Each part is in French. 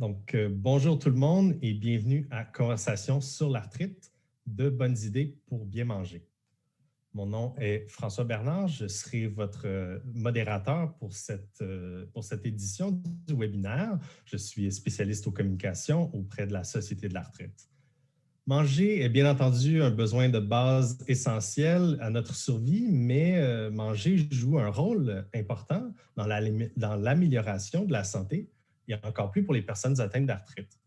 Bonjour tout le monde et bienvenue à Conversation sur l'arthrite, de bonnes idées pour bien manger. Mon nom est François Bernard, je serai votre modérateur pour cette édition du webinaire. Je suis spécialiste aux communications auprès de la Société de l'arthrite. Manger est bien entendu un besoin de base essentiel à notre survie, mais manger joue un rôle important dans l'amélioration de la santé et encore plus pour les personnes atteintes d'arthrite.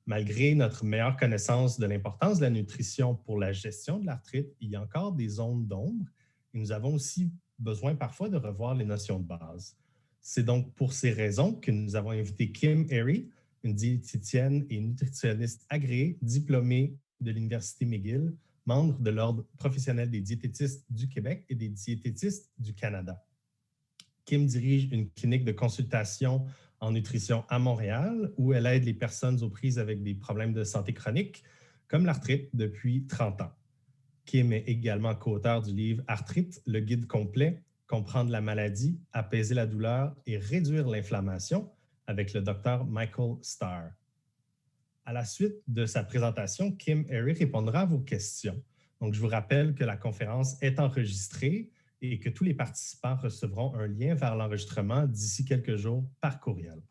Malgré notre meilleure connaissance de l'importance de la nutrition pour la gestion de l'arthrite, il y a encore des zones d'ombre et nous avons aussi besoin parfois de revoir les notions de base. C'est donc pour ces raisons que nous avons invité Kim Airy, une diététicienne et nutritionniste agréée, diplômée de l'Université McGill, membre de l'Ordre professionnel des diététistes du Québec et des diététistes du Canada. Kim dirige une clinique de consultation en nutrition à Montréal, où elle aide les personnes aux prises avec des problèmes de santé chronique, comme l'arthrite, depuis 30 ans. Kim est également co-auteur du livre « Arthrite, le guide complet, comprendre la maladie, apaiser la douleur et réduire l'inflammation » avec le docteur Michael Starr. À la suite de sa présentation, Kim Airy répondra à vos questions. Donc, je vous rappelle que la conférence est enregistrée et que tous les participants recevront un lien vers l'enregistrement d'ici quelques jours par courriel.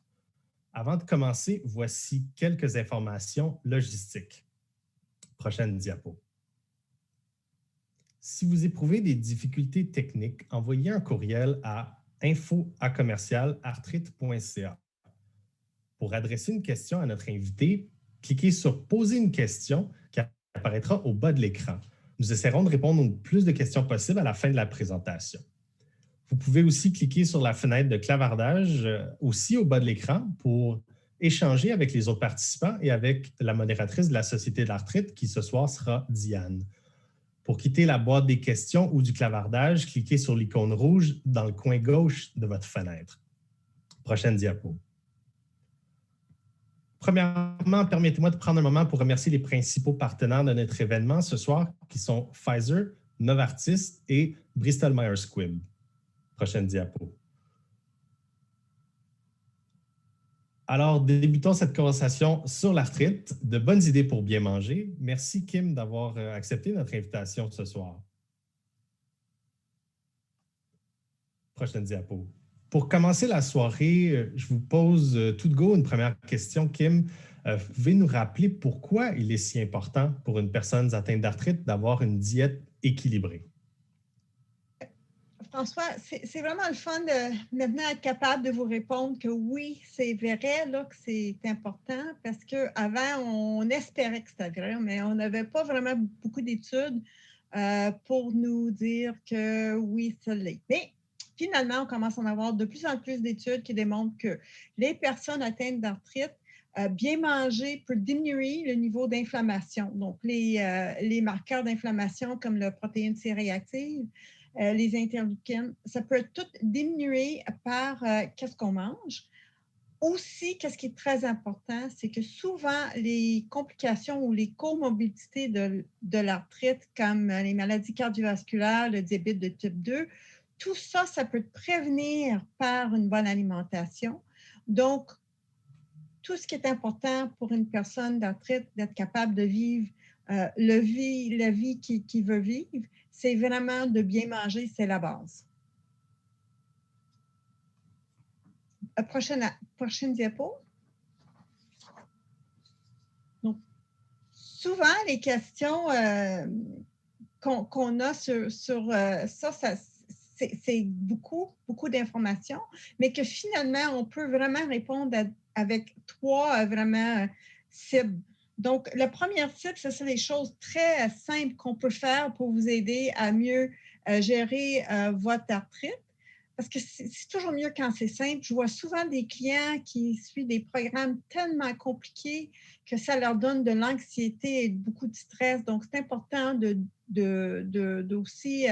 Avant de commencer, voici quelques informations logistiques. Prochaine diapo. Si vous éprouvez des difficultés techniques, envoyez un courriel à info@commercialarthrite.ca. Pour adresser une question à notre invité, cliquez sur « Poser une question » qui apparaîtra au bas de l'écran. Nous essaierons de répondre au plus de questions possibles à la fin de la présentation. Vous pouvez aussi cliquer sur la fenêtre de clavardage aussi au bas de l'écran pour échanger avec les autres participants et avec la modératrice de la Société de l'arthrite qui ce soir sera Diane. Pour quitter la boîte des questions ou du clavardage, cliquez sur l'icône rouge dans le coin gauche de votre fenêtre. Prochaine diapo. Premièrement, permettez-moi de prendre un moment pour remercier les principaux partenaires de notre événement ce soir, qui sont Pfizer, Novartis et Bristol Myers Squibb. Prochaine diapo. Alors, débutons cette conversation sur l'arthrite, de bonnes idées pour bien manger. Merci Kim d'avoir accepté notre invitation ce soir. Prochaine diapo. Pour commencer la soirée, je vous pose tout de go une première question. Kim, pouvez nous rappeler pourquoi il est si important pour une personne atteinte d'arthrite d'avoir une diète équilibrée? François, c'est vraiment le fun de maintenant être capable de vous répondre que oui, c'est vrai là, que c'est important parce qu'avant, on espérait que c'était vrai, mais on n'avait pas vraiment beaucoup d'études pour nous dire que oui, ça l'est. Mais finalement, on commence à en avoir de plus en plus d'études qui démontrent que les personnes atteintes d'arthrite, bien manger peut diminuer le niveau d'inflammation. Donc, les marqueurs d'inflammation comme la protéine C-réactive, les interleukines, ça peut tout diminuer par qu'est-ce qu'on mange. Aussi, qu'est-ce qui est très important, c'est que souvent, les complications ou les comorbidités de l'arthrite, comme les maladies cardiovasculaires, le diabète de type 2, tout ça, ça peut prévenir par une bonne alimentation. Donc, tout ce qui est important pour une personne d'arthrite, d'être capable de vivre la vie qu'il veut vivre, c'est vraiment de bien manger, c'est la base. Prochaine diapo. Donc, souvent, les questions qu'on a sur ça c'est beaucoup d'informations, mais que finalement, on peut vraiment répondre avec trois vraiment cibles. Donc, la première cible, ce sont les choses très simples qu'on peut faire pour vous aider à mieux gérer votre arthrite. Parce que c'est toujours mieux quand c'est simple. Je vois souvent des clients qui suivent des programmes tellement compliqués que ça leur donne de l'anxiété et beaucoup de stress. Donc, c'est important de aussi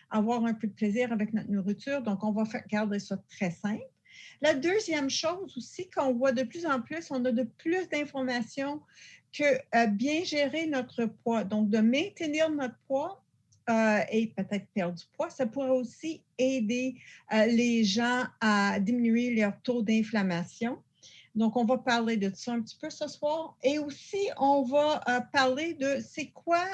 avoir un peu de plaisir avec notre nourriture. Donc, on va garder ça très simple. La deuxième chose aussi, qu'on voit de plus en plus, on a de plus d'informations que bien gérer notre poids. Donc, de maintenir notre poids et peut-être perdre du poids, ça pourrait aussi aider les gens à diminuer leur taux d'inflammation. Donc, on va parler de ça un petit peu ce soir. Et aussi, on va parler de c'est quoi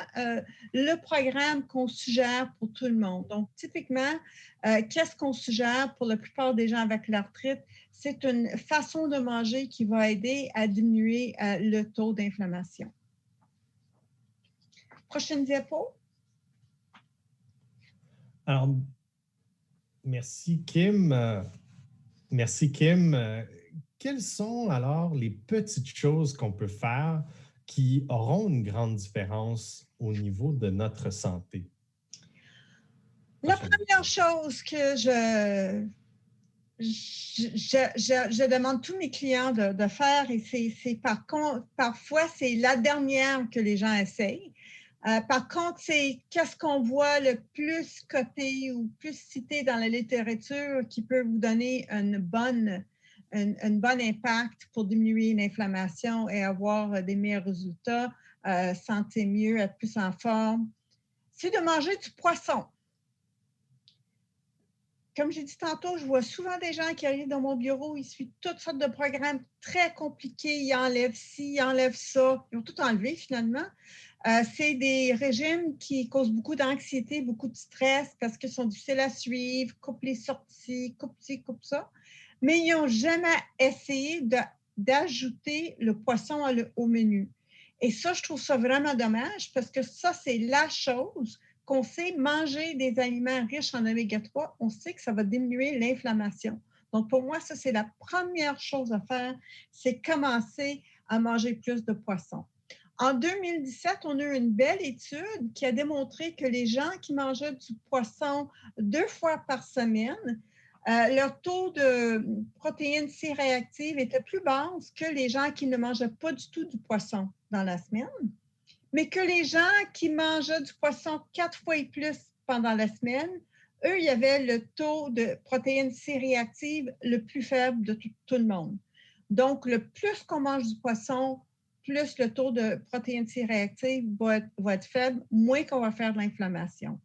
le programme qu'on suggère pour tout le monde. Donc, typiquement, qu'est-ce qu'on suggère pour la plupart des gens avec l'arthrite? C'est une façon de manger qui va aider à diminuer le taux d'inflammation. Prochaine diapo. Alors, merci Kim. Merci Kim. Quelles sont alors les petites choses qu'on peut faire qui auront une grande différence au niveau de notre santé? La première chose que je demande à tous mes clients de faire, et c'est parfois c'est la dernière que les gens essayent. Par contre, c'est qu'est-ce qu'on voit le plus coté ou plus cité dans la littérature qui peut vous donner un bon impact pour diminuer l'inflammation et avoir des meilleurs résultats, sentir mieux, être plus en forme. C'est de manger du poisson. Comme j'ai dit tantôt, je vois souvent des gens qui arrivent dans mon bureau, ils suivent toutes sortes de programmes très compliqués, ils enlèvent ci, ils enlèvent ça, ils ont tout enlevé finalement. C'est des régimes qui causent beaucoup d'anxiété, beaucoup de stress parce qu'ils sont difficiles à suivre, coupe les sorties, coupe ci, coupe ça. Mais ils n'ont jamais essayé d'ajouter le poisson au menu. Et ça, je trouve ça vraiment dommage parce que ça, c'est la chose qu'on sait manger des aliments riches en oméga 3, on sait que ça va diminuer l'inflammation. Donc, pour moi, ça, c'est la première chose à faire, c'est commencer à manger plus de poisson. En 2017, on a eu une belle étude qui a démontré que les gens qui mangeaient du poisson 2 fois par semaine, leur taux de protéines C réactives était plus bas que les gens qui ne mangeaient pas du tout du poisson dans la semaine. Mais que les gens qui mangeaient du poisson 4 fois et plus pendant la semaine, eux, il y avait le taux de protéines C réactives le plus faible de tout le monde. Donc, le plus qu'on mange du poisson, plus le taux de protéines C réactives va être faible, moins qu'on va faire de l'inflammation.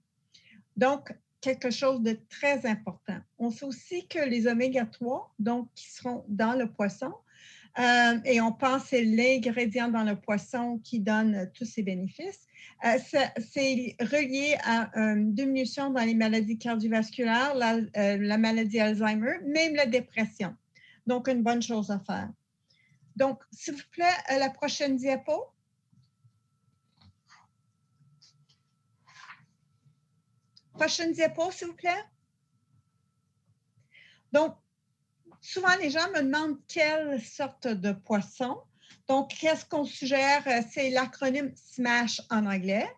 Donc, quelque chose de très important. On sait aussi que les oméga 3, donc qui seront dans le poisson, et on pense que c'est l'ingrédient dans le poisson qui donne tous ces bénéfices. C'est relié à une diminution dans les maladies cardiovasculaires, la maladie Alzheimer, même la dépression. Donc, une bonne chose à faire. Donc, s'il vous plaît, la prochaine diapo. Prochaine diapo, s'il vous plaît. Donc, souvent, les gens me demandent quelle sorte de poisson. Donc, qu'est-ce qu'on suggère? C'est l'acronyme SMASH en anglais.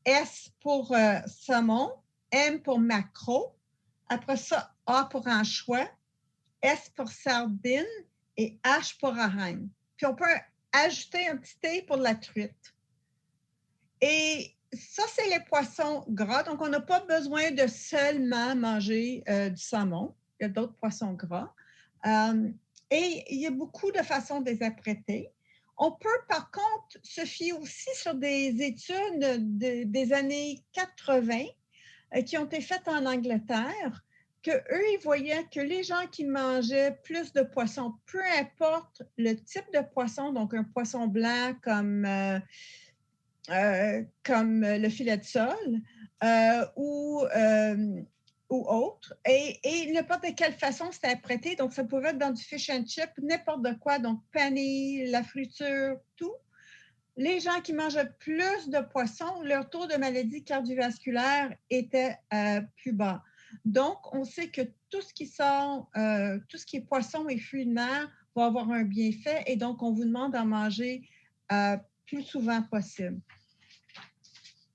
S pour saumon, M pour maquereau. Après ça, A pour anchois, S pour sardine et H pour hareng. Puis, on peut ajouter un petit T pour la truite. Et ça, c'est les poissons gras. Donc, on n'a pas besoin de seulement manger du saumon. Il y a d'autres poissons gras. Et il y a beaucoup de façons de les apprêter. On peut, par contre, se fier aussi sur des études des années 80 qui ont été faites en Angleterre, qu'eux, ils voyaient que les gens qui mangeaient plus de poissons, peu importe le type de poisson, donc un poisson blanc comme le filet de sole ou autre, et n'importe de quelle façon c'était apprêté. Donc, ça pouvait être dans du fish and chip, n'importe de quoi, donc pané, la friture, tout. Les gens qui mangeaient plus de poissons, leur taux de maladie cardiovasculaire était plus bas. Donc, on sait que tout ce qui sort, tout ce qui est poisson et fruits de mer va avoir un bienfait, et donc, on vous demande d'en manger plus souvent possible.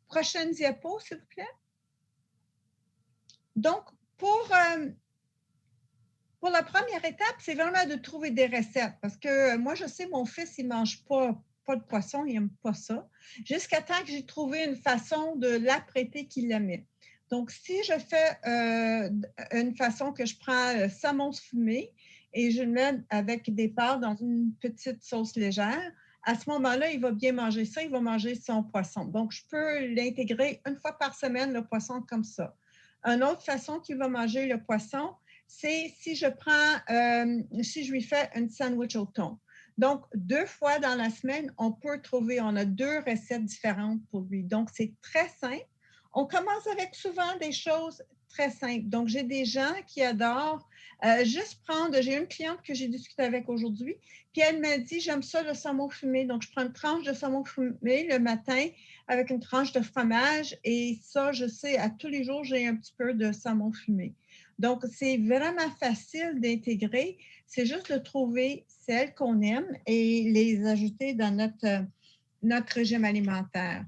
Prochaine diapo, s'il vous plaît. Donc, pour la première étape, c'est vraiment de trouver des recettes. Parce que moi, je sais, mon fils, il ne mange pas de poisson, il n'aime pas ça. Jusqu'à temps que j'ai trouvé une façon de l'apprêter qu'il l'aimait. Donc, si je fais une façon que je prends saumon fumé et je le mets avec des pâtes dans une petite sauce légère, à ce moment-là, il va bien manger ça, il va manger son poisson. Donc, je peux l'intégrer une fois par semaine, le poisson, comme ça. Une autre façon qu'il va manger le poisson, c'est si je lui fais un sandwich au thon. Donc, 2 fois dans la semaine, on a 2 recettes différentes pour lui. Donc, c'est très simple. On commence avec souvent des choses très simples. Donc, j'ai des gens qui adorent j'ai une cliente que j'ai discuté avec aujourd'hui, puis elle m'a dit, j'aime ça le saumon fumé. Donc, je prends une tranche de saumon fumé le matin avec une tranche de fromage et ça, je sais, à tous les jours, j'ai un petit peu de saumon fumé. Donc, c'est vraiment facile d'intégrer. C'est juste de trouver celles qu'on aime et les ajouter dans notre régime alimentaire.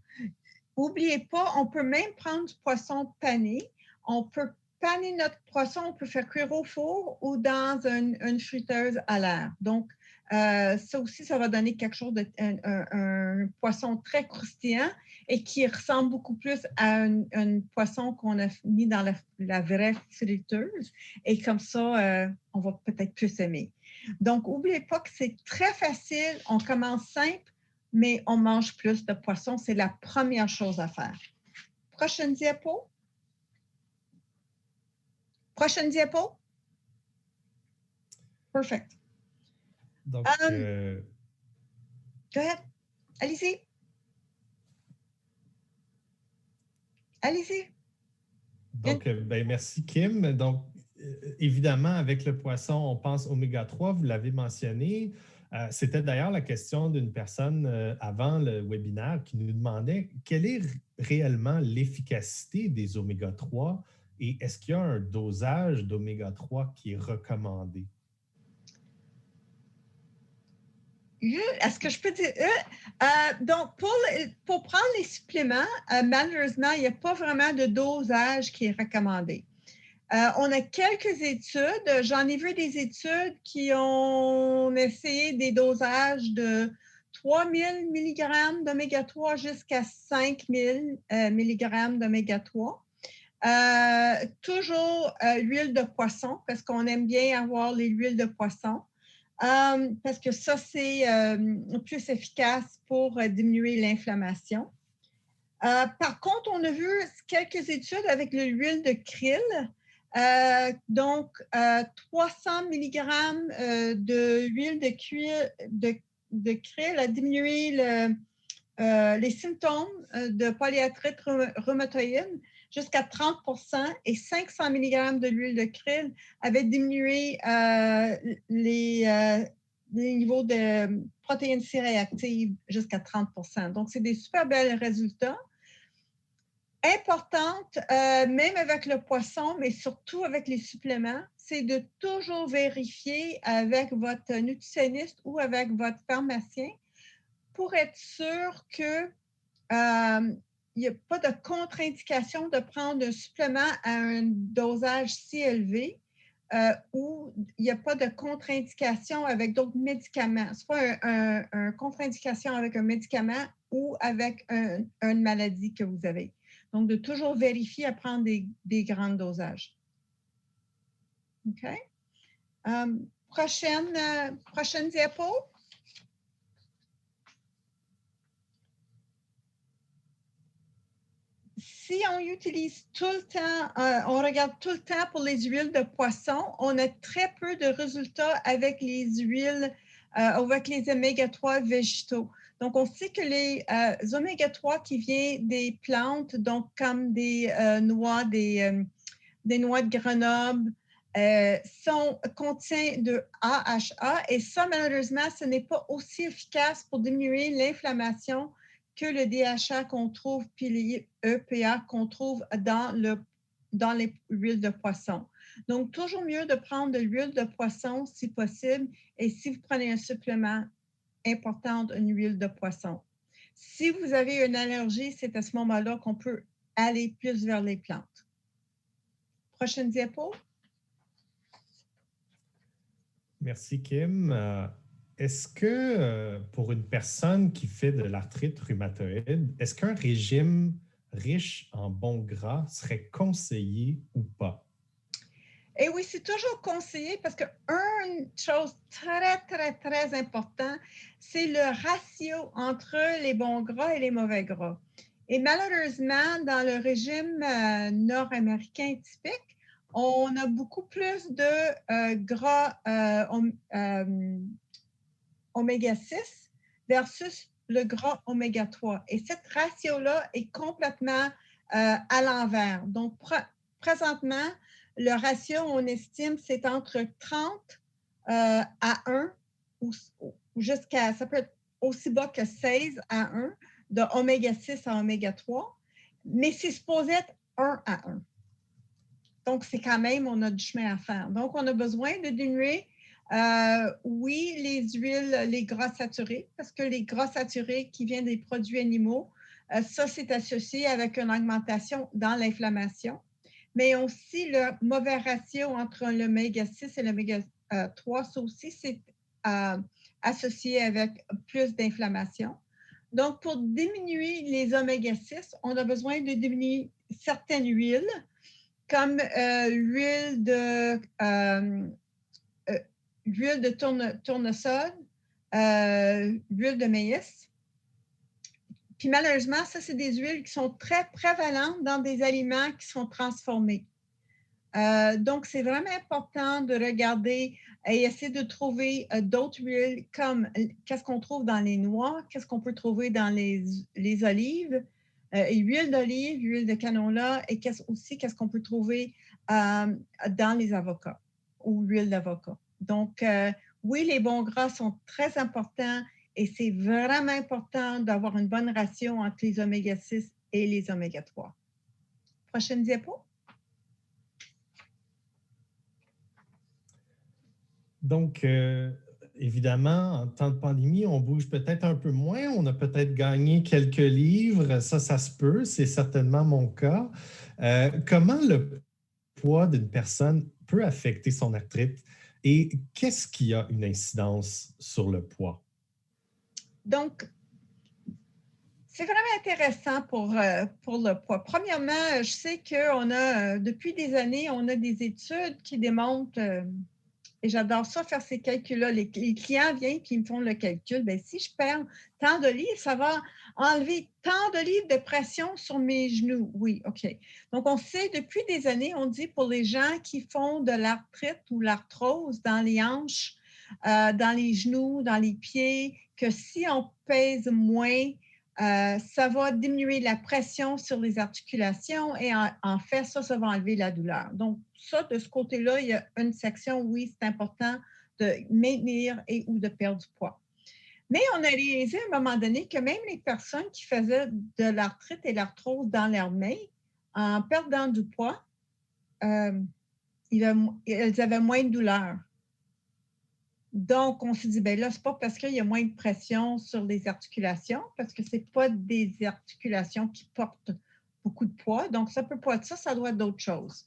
N'oubliez pas, on peut même prendre du poisson pané. On peut paner notre poisson, on peut faire cuire au four ou dans une friteuse à l'air. Donc, ça aussi, ça va donner quelque chose un poisson très croustillant et qui ressemble beaucoup plus à un poisson qu'on a mis dans la vraie friteuse. Et comme ça, on va peut-être plus aimer. Donc, n'oubliez pas que c'est très facile. On commence simple, mais on mange plus de poisson. C'est la première chose à faire. Prochaine diapo. Prochaine diapo. Perfect. Donc, go ahead. Allez-y. Allez-y. Donc, merci Kim. Donc, évidemment, avec le poisson, on pense oméga 3, vous l'avez mentionné. C'était d'ailleurs la question d'une personne avant le webinaire qui nous demandait quelle est réellement l'efficacité des oméga 3 et est-ce qu'il y a un dosage d'oméga 3 qui est recommandé? Est-ce que je peux dire? Donc, pour prendre les suppléments, malheureusement, il n'y a pas vraiment de dosage qui est recommandé. On a quelques études. J'en ai vu des études qui ont essayé des dosages de 3000 mg d'oméga 3 jusqu'à 5000 mg d'oméga 3. Toujours l'huile de poisson, parce qu'on aime bien avoir les huiles de poisson. Parce que ça, c'est plus efficace pour diminuer l'inflammation. Par contre, on a vu quelques études avec l'huile de krill. Donc, 300 mg de l'huile de krill a diminué les symptômes de polyarthrite rhumatoïde jusqu'à 30 et 500 mg de l'huile de krill avait diminué les niveaux de protéines C réactives jusqu'à 30 Donc, c'est des super bels résultats. Importante, même avec le poisson, mais surtout avec les suppléments, c'est de toujours vérifier avec votre nutritionniste ou avec votre pharmacien pour être sûr que il n'y a pas de contre-indication de prendre un supplément à un dosage si élevé ou il n'y a pas de contre-indication avec d'autres médicaments, soit une contre-indication avec un médicament ou avec une maladie que vous avez. Donc, de toujours vérifier à prendre des grands dosages. OK? Prochaine diapo. Si on utilise tout le temps, on regarde tout le temps pour les huiles de poisson, on a très peu de résultats avec les huiles, avec les oméga 3 végétaux. Donc, on sait que les oméga 3 qui viennent des plantes, donc comme des noix de Grenoble, contient de AHA et ça, malheureusement, ce n'est pas aussi efficace pour diminuer l'inflammation que le DHA qu'on trouve, puis les EPA qu'on trouve dans les huiles de poisson. Donc, toujours mieux de prendre de l'huile de poisson si possible et si vous prenez un supplément important, une huile de poisson. Si vous avez une allergie, c'est à ce moment-là qu'on peut aller plus vers les plantes. Prochaine diapo. Merci, Kim. Est-ce que pour une personne qui fait de l'arthrite rhumatoïde, est-ce qu'un régime riche en bons gras serait conseillé ou pas? Et oui, c'est toujours conseillé parce qu'une chose très, très, très importante, c'est le ratio entre les bons gras et les mauvais gras. Et malheureusement, dans le régime nord-américain typique, on a beaucoup plus de gras oméga 6 versus le gras oméga 3. Et cette ratio-là est complètement à l'envers. Donc, présentement, le ratio, on estime, c'est entre 30 à 1 ou jusqu'à, ça peut être aussi bas que 16 à 1 de oméga 6 à oméga 3, mais c'est supposé être 1 à 1. Donc, c'est quand même, on a du chemin à faire. Donc, on a besoin de diminuer, oui, les huiles, les gras saturés, parce que les gras saturés qui viennent des produits animaux, ça, c'est associé avec une augmentation dans l'inflammation. Mais aussi, le mauvais ratio entre l'oméga 6 et l'oméga 3, ça aussi, c'est associé avec plus d'inflammation. Donc, pour diminuer les oméga 6, on a besoin de diminuer certaines huiles, comme l'huile de tournesol, l'huile de maïs. Puis malheureusement, ça, c'est des huiles qui sont très prévalentes dans des aliments qui sont transformés. Donc, c'est vraiment important de regarder et essayer de trouver d'autres huiles comme qu'est-ce qu'on trouve dans les noix, qu'est-ce qu'on peut trouver dans les olives, huile d'olive, huile de canola et qu'est-ce qu'on peut trouver dans les avocats ou l'huile d'avocat. Donc, oui, les bons gras sont très importants et c'est vraiment important d'avoir une bonne ratio entre les oméga 6 et les oméga 3. Prochaine diapo. Donc, évidemment, en temps de pandémie, on bouge peut-être un peu moins, on a peut-être gagné quelques livres, ça se peut, c'est certainement mon cas. Comment le poids d'une personne peut affecter son arthrite et qu'est-ce qui a une incidence sur le poids? Donc, c'est vraiment intéressant pour le poids. Premièrement, je sais qu'on a, depuis des années, on a des études qui démontrent, et j'adore ça, faire ces calculs-là. Les clients viennent et me font le calcul. Bien, si je perds tant de livres, ça va enlever tant de livres de pression sur mes genoux. Oui, OK. Donc, on sait depuis des années, on dit pour les gens qui font de l'arthrite ou l'arthrose dans les hanches, dans les genoux, dans les pieds, que si on pèse moins, ça va diminuer la pression sur les articulations et en fait, ça va enlever la douleur. Donc, ça, de ce côté-là, il y a une section, oui, c'est important de maintenir et ou de perdre du poids. Mais on a réalisé à un moment donné que même les personnes qui faisaient de l'arthrite et l'arthrose dans leurs mains, en perdant du poids, elles avaient moins de douleur. Donc, on s'est dit, bien là, ce n'est pas parce qu'il y a moins de pression sur les articulations, parce que ce n'est pas des articulations qui portent beaucoup de poids. Donc, ça ne peut pas être ça, ça doit être d'autres choses.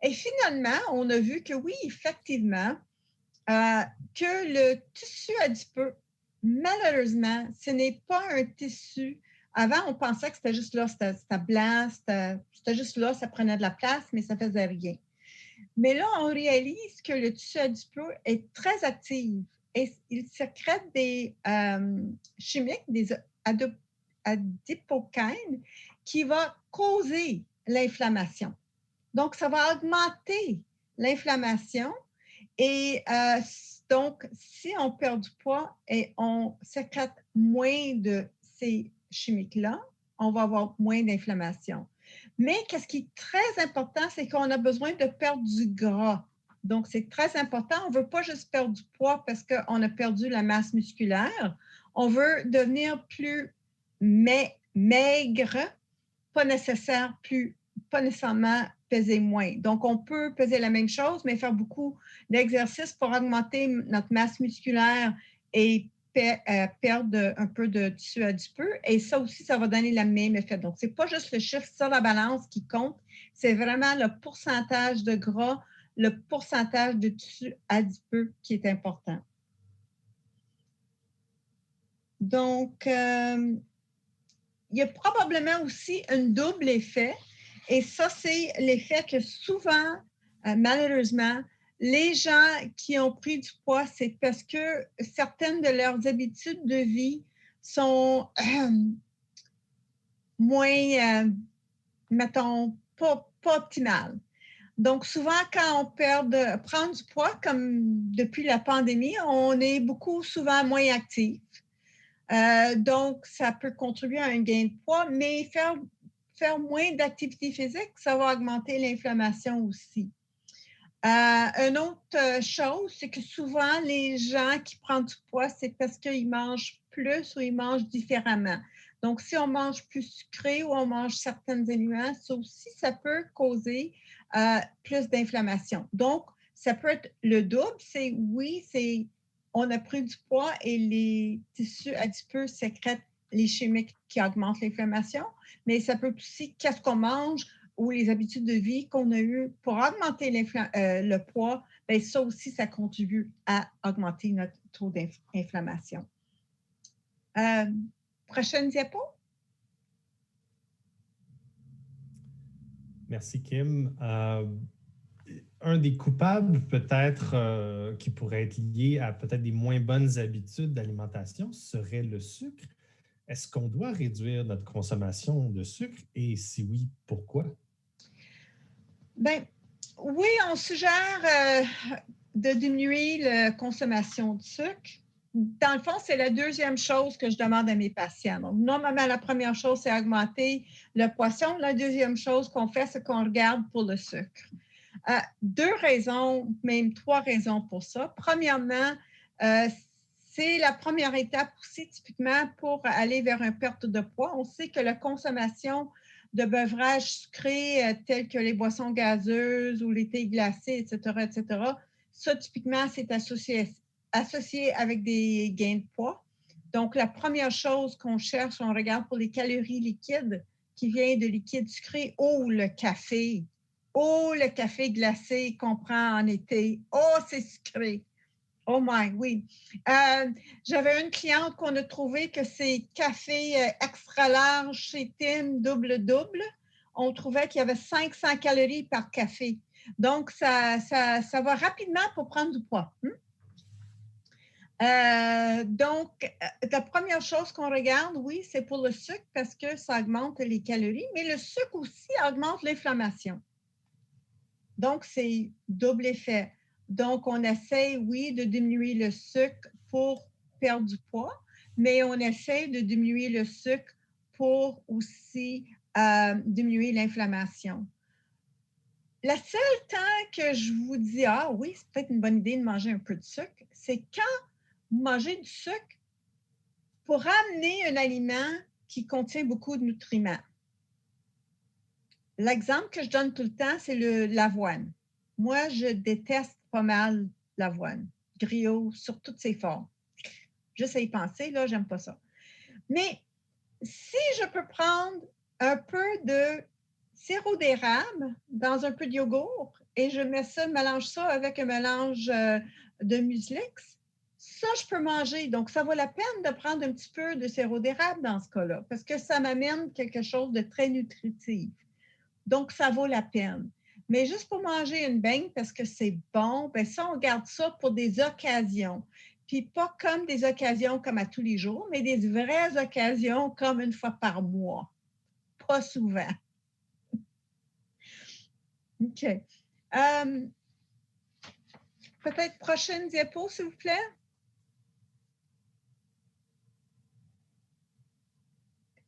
Et finalement, on a vu que oui, effectivement, que le tissu adipeux, malheureusement, ce n'est pas un tissu. Avant, on pensait que c'était juste là, c'était blanc, c'était juste là, ça prenait de la place, mais ça ne faisait rien. Mais là, on réalise que le tissu adipeux est très actif et il sécrète des chimiques, des adipokines, qui vont causer l'inflammation. Donc, ça va augmenter l'inflammation et donc, si on perd du poids et on sécrète moins de ces chimiques-là, on va avoir moins d'inflammation. Mais qu'est-ce qui est très important, c'est qu'on a besoin de perdre du gras. Donc, c'est très important. On ne veut pas juste perdre du poids parce qu'on a perdu la masse musculaire. On veut devenir plus maigre, pas nécessairement peser moins. Donc, on peut peser la même chose, mais faire beaucoup d'exercices pour augmenter notre masse musculaire et perdre un peu de tissu adipeux. Et ça aussi, ça va donner le même effet. Donc, ce n'est pas juste le chiffre sur la balance qui compte, c'est vraiment le pourcentage de gras, le pourcentage de tissu adipeux qui est important. Donc, il y a probablement aussi un double effet. Et ça, c'est l'effet que souvent, malheureusement, les gens qui ont pris du poids, c'est parce que certaines de leurs habitudes de vie sont moins, mettons, pas optimales. Donc, souvent, quand on prend du poids, comme depuis la pandémie, on est souvent moins actif. Donc, ça peut contribuer à un gain de poids, mais faire moins d'activité physique, ça va augmenter l'inflammation aussi. Une autre chose, c'est que souvent, les gens qui prennent du poids, c'est parce qu'ils mangent plus ou ils mangent différemment. Donc, si on mange plus sucré ou on mange certains aliments, ça aussi, ça peut causer plus d'inflammation. Donc, ça peut être le double. On a pris du poids et les tissus adipeux sécrètent les chimiques qui augmentent l'inflammation, mais ça peut aussi, qu'est-ce qu'on mange ou les habitudes de vie qu'on a eues pour augmenter le poids, bien, ça aussi, ça contribue à augmenter notre taux d'inflammation. Prochaine diapo. Merci, Kim. Un des coupables, peut-être, qui pourrait être lié à peut-être des moins bonnes habitudes d'alimentation serait le sucre. Est-ce qu'on doit réduire notre consommation de sucre et si oui, pourquoi? Bien, oui, on suggère de diminuer la consommation de sucre. Dans le fond, c'est la deuxième chose que je demande à mes patients. Donc, normalement, la première chose, c'est augmenter le poisson. La deuxième chose qu'on fait, c'est qu'on regarde pour le sucre. 2 raisons, même 3 raisons pour ça. Premièrement, c'est la première étape aussi, typiquement, pour aller vers une perte de poids. On sait que la consommation de beuvrage sucré tels que les boissons gazeuses ou les thés glacés, etc., ça, typiquement, c'est associé avec des gains de poids. Donc, la première chose qu'on cherche, on regarde pour les calories liquides qui viennent de liquide sucré ou le café. Oh, le café glacé qu'on prend en été. Oh, c'est sucré. Oh my, oui. J'avais une cliente qu'on a trouvé que c'est café extra large chez Tim, double. On trouvait qu'il y avait 500 calories par café. Donc, ça va rapidement pour prendre du poids. Donc, la première chose qu'on regarde, oui, c'est pour le sucre parce que ça augmente les calories, mais le sucre aussi augmente l'inflammation. Donc, c'est double effet. Donc, on essaie, oui, de diminuer le sucre pour perdre du poids, mais on essaie de diminuer le sucre pour aussi diminuer l'inflammation. Le seul temps que je vous dis, ah oui, c'est peut-être une bonne idée de manger un peu de sucre, c'est quand vous mangez du sucre pour amener un aliment qui contient beaucoup de nutriments. L'exemple que je donne tout le temps, c'est l'avoine. Moi, je déteste pas mal l'avoine. Griot, sur toutes ses formes. Juste à y penser, là, j'aime pas ça. Mais si je peux prendre un peu de sirop d'érable dans un peu de yogourt et je mélange ça avec un mélange de muslix, ça, je peux manger. Donc, ça vaut la peine de prendre un petit peu de sirop d'érable dans ce cas-là parce que ça m'amène quelque chose de très nutritif. Donc, ça vaut la peine. Mais juste pour manger une beigne parce que c'est bon, bien ça, on garde ça pour des occasions. Puis pas comme des occasions comme à tous les jours, mais des vraies occasions comme une fois par mois. Pas souvent. OK. Peut-être prochaine diapo, s'il vous plaît.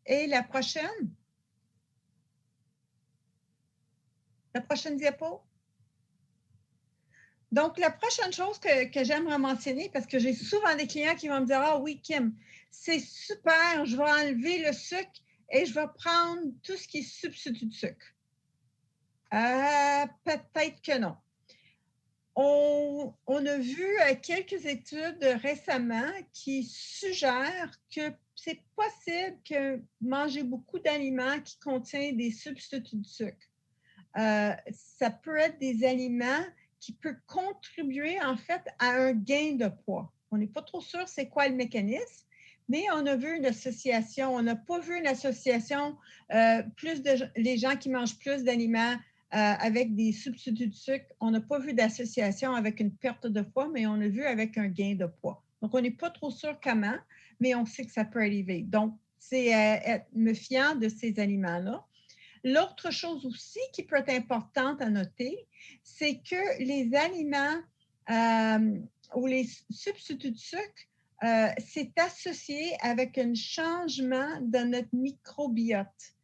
Et la prochaine? La prochaine diapo? Donc, la prochaine chose que j'aimerais mentionner, parce que j'ai souvent des clients qui vont me dire « Ah oui, Kim, c'est super, je vais enlever le sucre et je vais prendre tout ce qui est substitut de sucre. » Peut-être que non. On a vu quelques études récemment qui suggèrent que c'est possible que manger beaucoup d'aliments qui contiennent des substituts de sucre. Ça peut être des aliments qui peuvent contribuer en fait à un gain de poids. On n'est pas trop sûr c'est quoi le mécanisme, mais on a vu une association. On n'a pas vu une association les gens qui mangent plus d'aliments avec des substituts de sucre. On n'a pas vu d'association avec une perte de poids, mais on a vu avec un gain de poids. Donc, on n'est pas trop sûr comment, mais on sait que ça peut arriver. Donc, c'est être méfiant de ces aliments-là. L'autre chose aussi qui peut être importante à noter, c'est que les aliments ou les substituts de sucre, c'est associé avec un changement dans notre microbiote,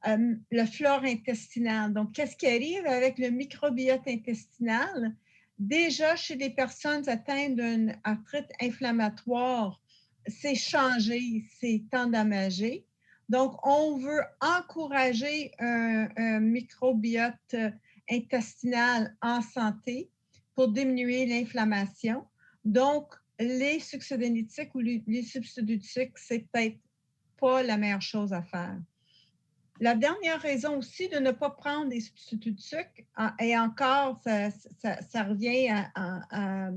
le flore intestinale. Donc, qu'est-ce qui arrive avec le microbiote intestinal? Déjà, chez des personnes atteintes d'une arthrite inflammatoire, c'est changé, c'est endommagé. Donc, on veut encourager un microbiote intestinal en santé pour diminuer l'inflammation. Donc, les succédénétiques ou les substituts de sucre, c'est peut-être pas la meilleure chose à faire. La dernière raison aussi de ne pas prendre des substituts de sucre, et encore, ça revient à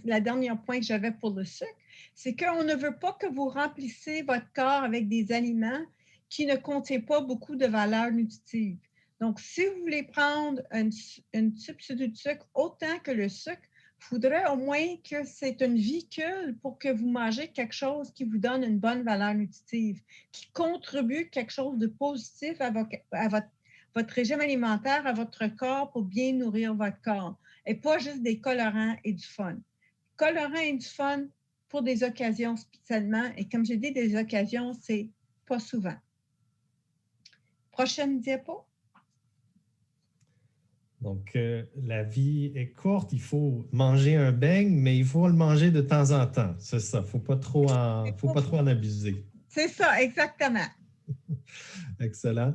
la dernière point que j'avais pour le sucre, c'est qu'on ne veut pas que vous remplissez votre corps avec des aliments qui ne contiennent pas beaucoup de valeurs nutritives. Donc, si vous voulez prendre un substitut de sucre autant que le sucre, il faudrait au moins que c'est un véhicule pour que vous mangez quelque chose qui vous donne une bonne valeur nutritive, qui contribue quelque chose de positif à votre régime alimentaire, à votre corps pour bien nourrir votre corps, et pas juste des colorants et du fun. Colorants et du fun pour des occasions spécialement, et comme j'ai dit, des occasions, c'est pas souvent. Prochaine diapo. Donc, la vie est courte, il faut manger un beigne, mais il faut le manger de temps en temps. C'est ça, il ne faut pas trop en abuser. C'est ça, exactement. Excellent.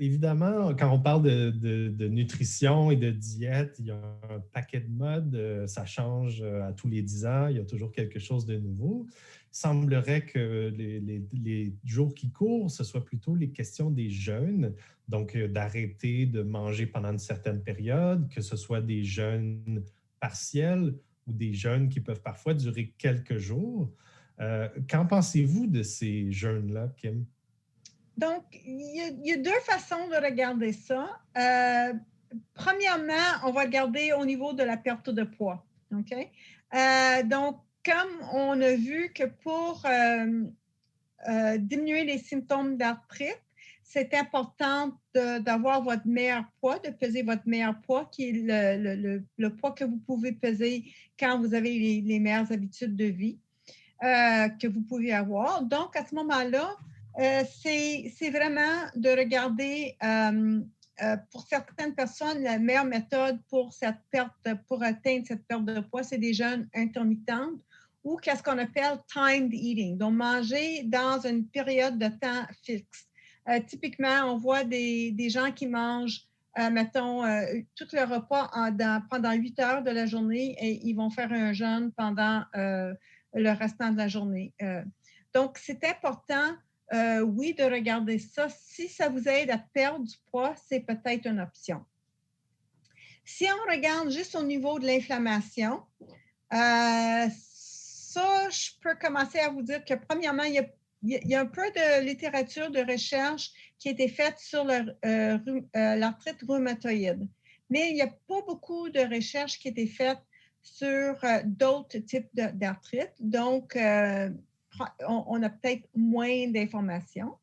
Évidemment, quand on parle de nutrition et de diète, il y a un paquet de modes, ça change à tous les 10 ans, il y a toujours quelque chose de nouveau. Il semblerait que les jours qui courent, ce soit plutôt les questions des jeûnes, donc d'arrêter de manger pendant une certaine période, que ce soit des jeûnes partiels ou des jeûnes qui peuvent parfois durer quelques jours. Qu'en pensez-vous de ces jeûnes-là, Kim? Donc, il y a deux façons de regarder ça. Premièrement, on va regarder au niveau de la perte de poids. OK? Donc, comme on a vu que pour diminuer les symptômes d'arthrite, c'est important d'avoir votre meilleur poids, de peser votre meilleur poids, qui est le poids que vous pouvez peser quand vous avez les meilleures habitudes de vie que vous pouvez avoir. Donc, à ce moment-là, c'est vraiment de regarder pour certaines personnes, la meilleure méthode pour atteindre cette perte de poids, c'est des jeûnes intermittents ou qu'est-ce qu'on appelle timed eating, donc manger dans une période de temps fixe. Typiquement, on voit des gens qui mangent, mettons, tout le repas pendant 8 heures de la journée et ils vont faire un jeûne pendant le restant de la journée. Donc, c'est important, oui, de regarder ça. Si ça vous aide à perdre du poids, c'est peut-être une option. Si on regarde juste au niveau de l'inflammation, ça, je peux commencer à vous dire que premièrement, il y a un peu de littérature de recherche qui a été faite sur l'arthrite rhumatoïde, mais il n'y a pas beaucoup de recherches qui ont été faites sur d'autres types d'arthrite. Donc, on a peut-être moins d'informations.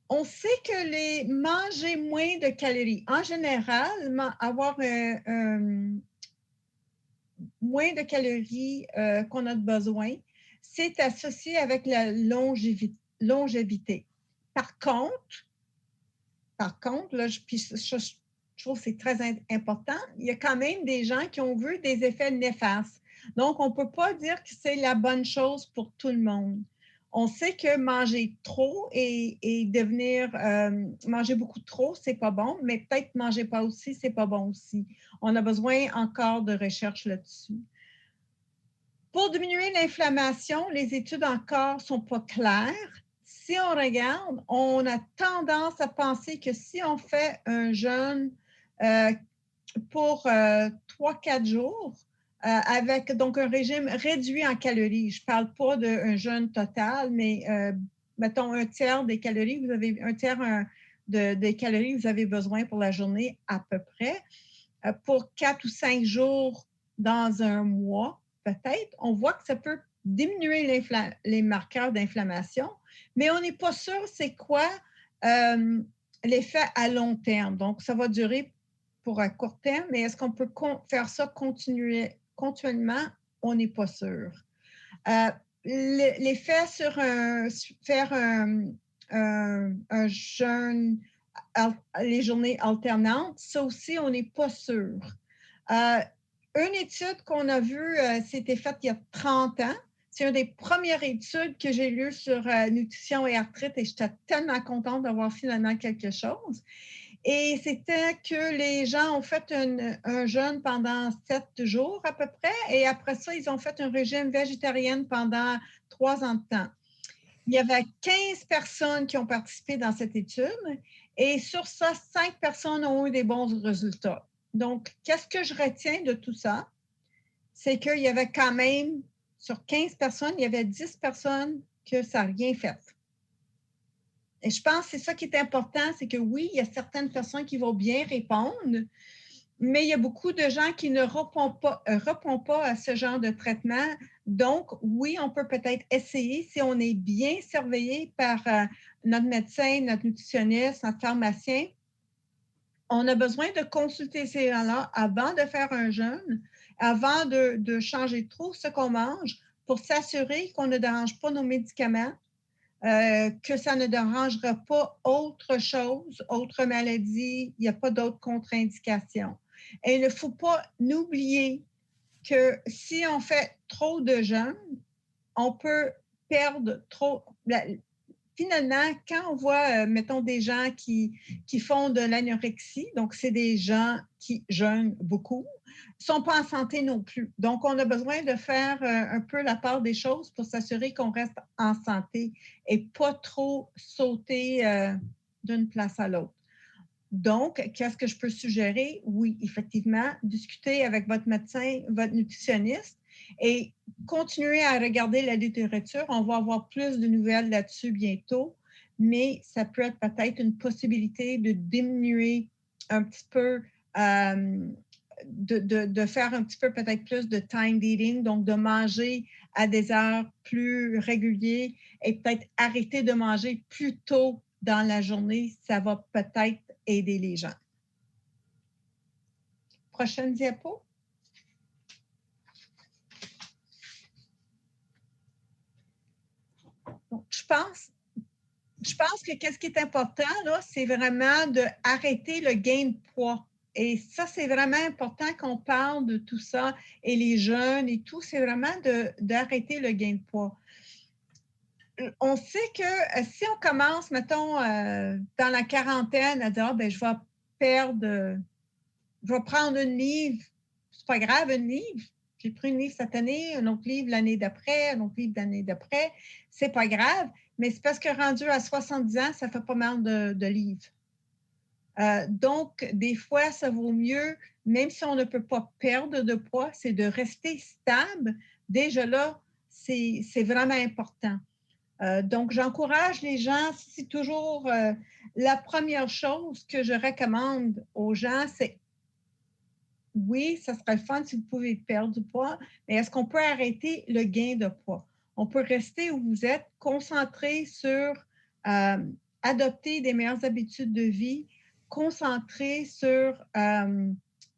On sait que manger moins de calories, en général, avoir moins de calories qu'on a besoin, c'est associé avec la longévité. Par contre, là, je trouve que c'est très important, il y a quand même des gens qui ont vu des effets néfastes. Donc, on ne peut pas dire que c'est la bonne chose pour tout le monde. On sait que manger trop et manger beaucoup trop, c'est pas bon, mais peut-être manger pas aussi, c'est pas bon aussi. On a besoin encore de recherche là-dessus. Pour diminuer l'inflammation, les études encore sont pas claires. Si on regarde, on a tendance à penser que si on fait un jeûne pour 3-4 jours, avec donc un régime réduit en calories. Je ne parle pas d'un jeûne total, mais mettons un tiers des calories, des calories que vous avez besoin pour la journée à peu près. Pour 4 ou 5 jours dans un mois, peut-être, on voit que ça peut diminuer les marqueurs d'inflammation, mais on n'est pas sûr c'est quoi l'effet à long terme. Donc, ça va durer pour un court terme, mais est-ce qu'on peut faire ça continuellement? On n'est pas sûr. L'effet sur faire un jeûne, les journées alternantes, ça aussi, on n'est pas sûr. Une étude qu'on a vue, c'était faite il y a 30 ans. C'est une des premières études que j'ai lues sur nutrition et arthrite et j'étais tellement contente d'avoir finalement quelque chose. Et c'était que les gens ont fait un jeûne pendant 7 jours à peu près et après ça, ils ont fait un régime végétarien pendant 3 ans de temps. Il y avait 15 personnes qui ont participé dans cette étude et sur ça, 5 personnes ont eu des bons résultats. Donc, qu'est-ce que je retiens de tout ça? C'est qu'il y avait quand même, sur 15 personnes, il y avait 10 personnes que ça n'a rien fait. Et je pense que c'est ça qui est important, c'est que oui, il y a certaines personnes qui vont bien répondre, mais il y a beaucoup de gens qui ne répondent pas à ce genre de traitement. Donc, oui, on peut peut-être essayer si on est bien surveillé par notre médecin, notre nutritionniste, notre pharmacien. On a besoin de consulter ces gens-là avant de faire un jeûne, avant de changer trop ce qu'on mange pour s'assurer qu'on ne dérange pas nos médicaments, que ça ne dérangera pas autre chose, autre maladie, il n'y a pas d'autres contre-indications. Et il ne faut pas oublier que si on fait trop de jeûne, on peut perdre trop. Finalement, quand on voit, mettons, des gens qui font de l'anorexie, donc c'est des gens qui jeûnent beaucoup, ne sont pas en santé non plus. Donc, on a besoin de faire un peu la part des choses pour s'assurer qu'on reste en santé et pas trop sauter d'une place à l'autre. Donc, qu'est-ce que je peux suggérer? Oui, effectivement, discuter avec votre médecin, votre nutritionniste et continuer à regarder la littérature. On va avoir plus de nouvelles là-dessus bientôt, mais ça peut être peut-être une possibilité de diminuer un petit peu, de faire un petit peu peut-être plus de time eating, donc de manger à des heures plus régulières et peut-être arrêter de manger plus tôt dans la journée. Ça va peut-être aider les gens. Prochaine diapo. Donc, je pense que qu'est-ce qui est important, là, c'est vraiment d'arrêter le gain de poids. Et ça, c'est vraiment important qu'on parle de tout ça. Et les jeunes et tout, c'est vraiment d'arrêter le gain de poids. On sait que si on commence, mettons, dans la quarantaine, à dire, je vais perdre, je vais prendre une livre, c'est pas grave, une livre. J'ai pris une livre cette année, un autre livre l'année d'après, un autre livre l'année d'après. C'est pas grave, mais c'est parce que rendu à 70 ans, ça fait pas mal de livres. Donc, des fois, ça vaut mieux, même si on ne peut pas perdre de poids, c'est de rester stable. Déjà là, c'est vraiment important. Donc, j'encourage les gens, c'est toujours la première chose que je recommande aux gens, c'est oui, ça serait le fun si vous pouvez perdre du poids, mais est-ce qu'on peut arrêter le gain de poids? On peut rester où vous êtes, concentré sur adopter des meilleures habitudes de vie, concentré sur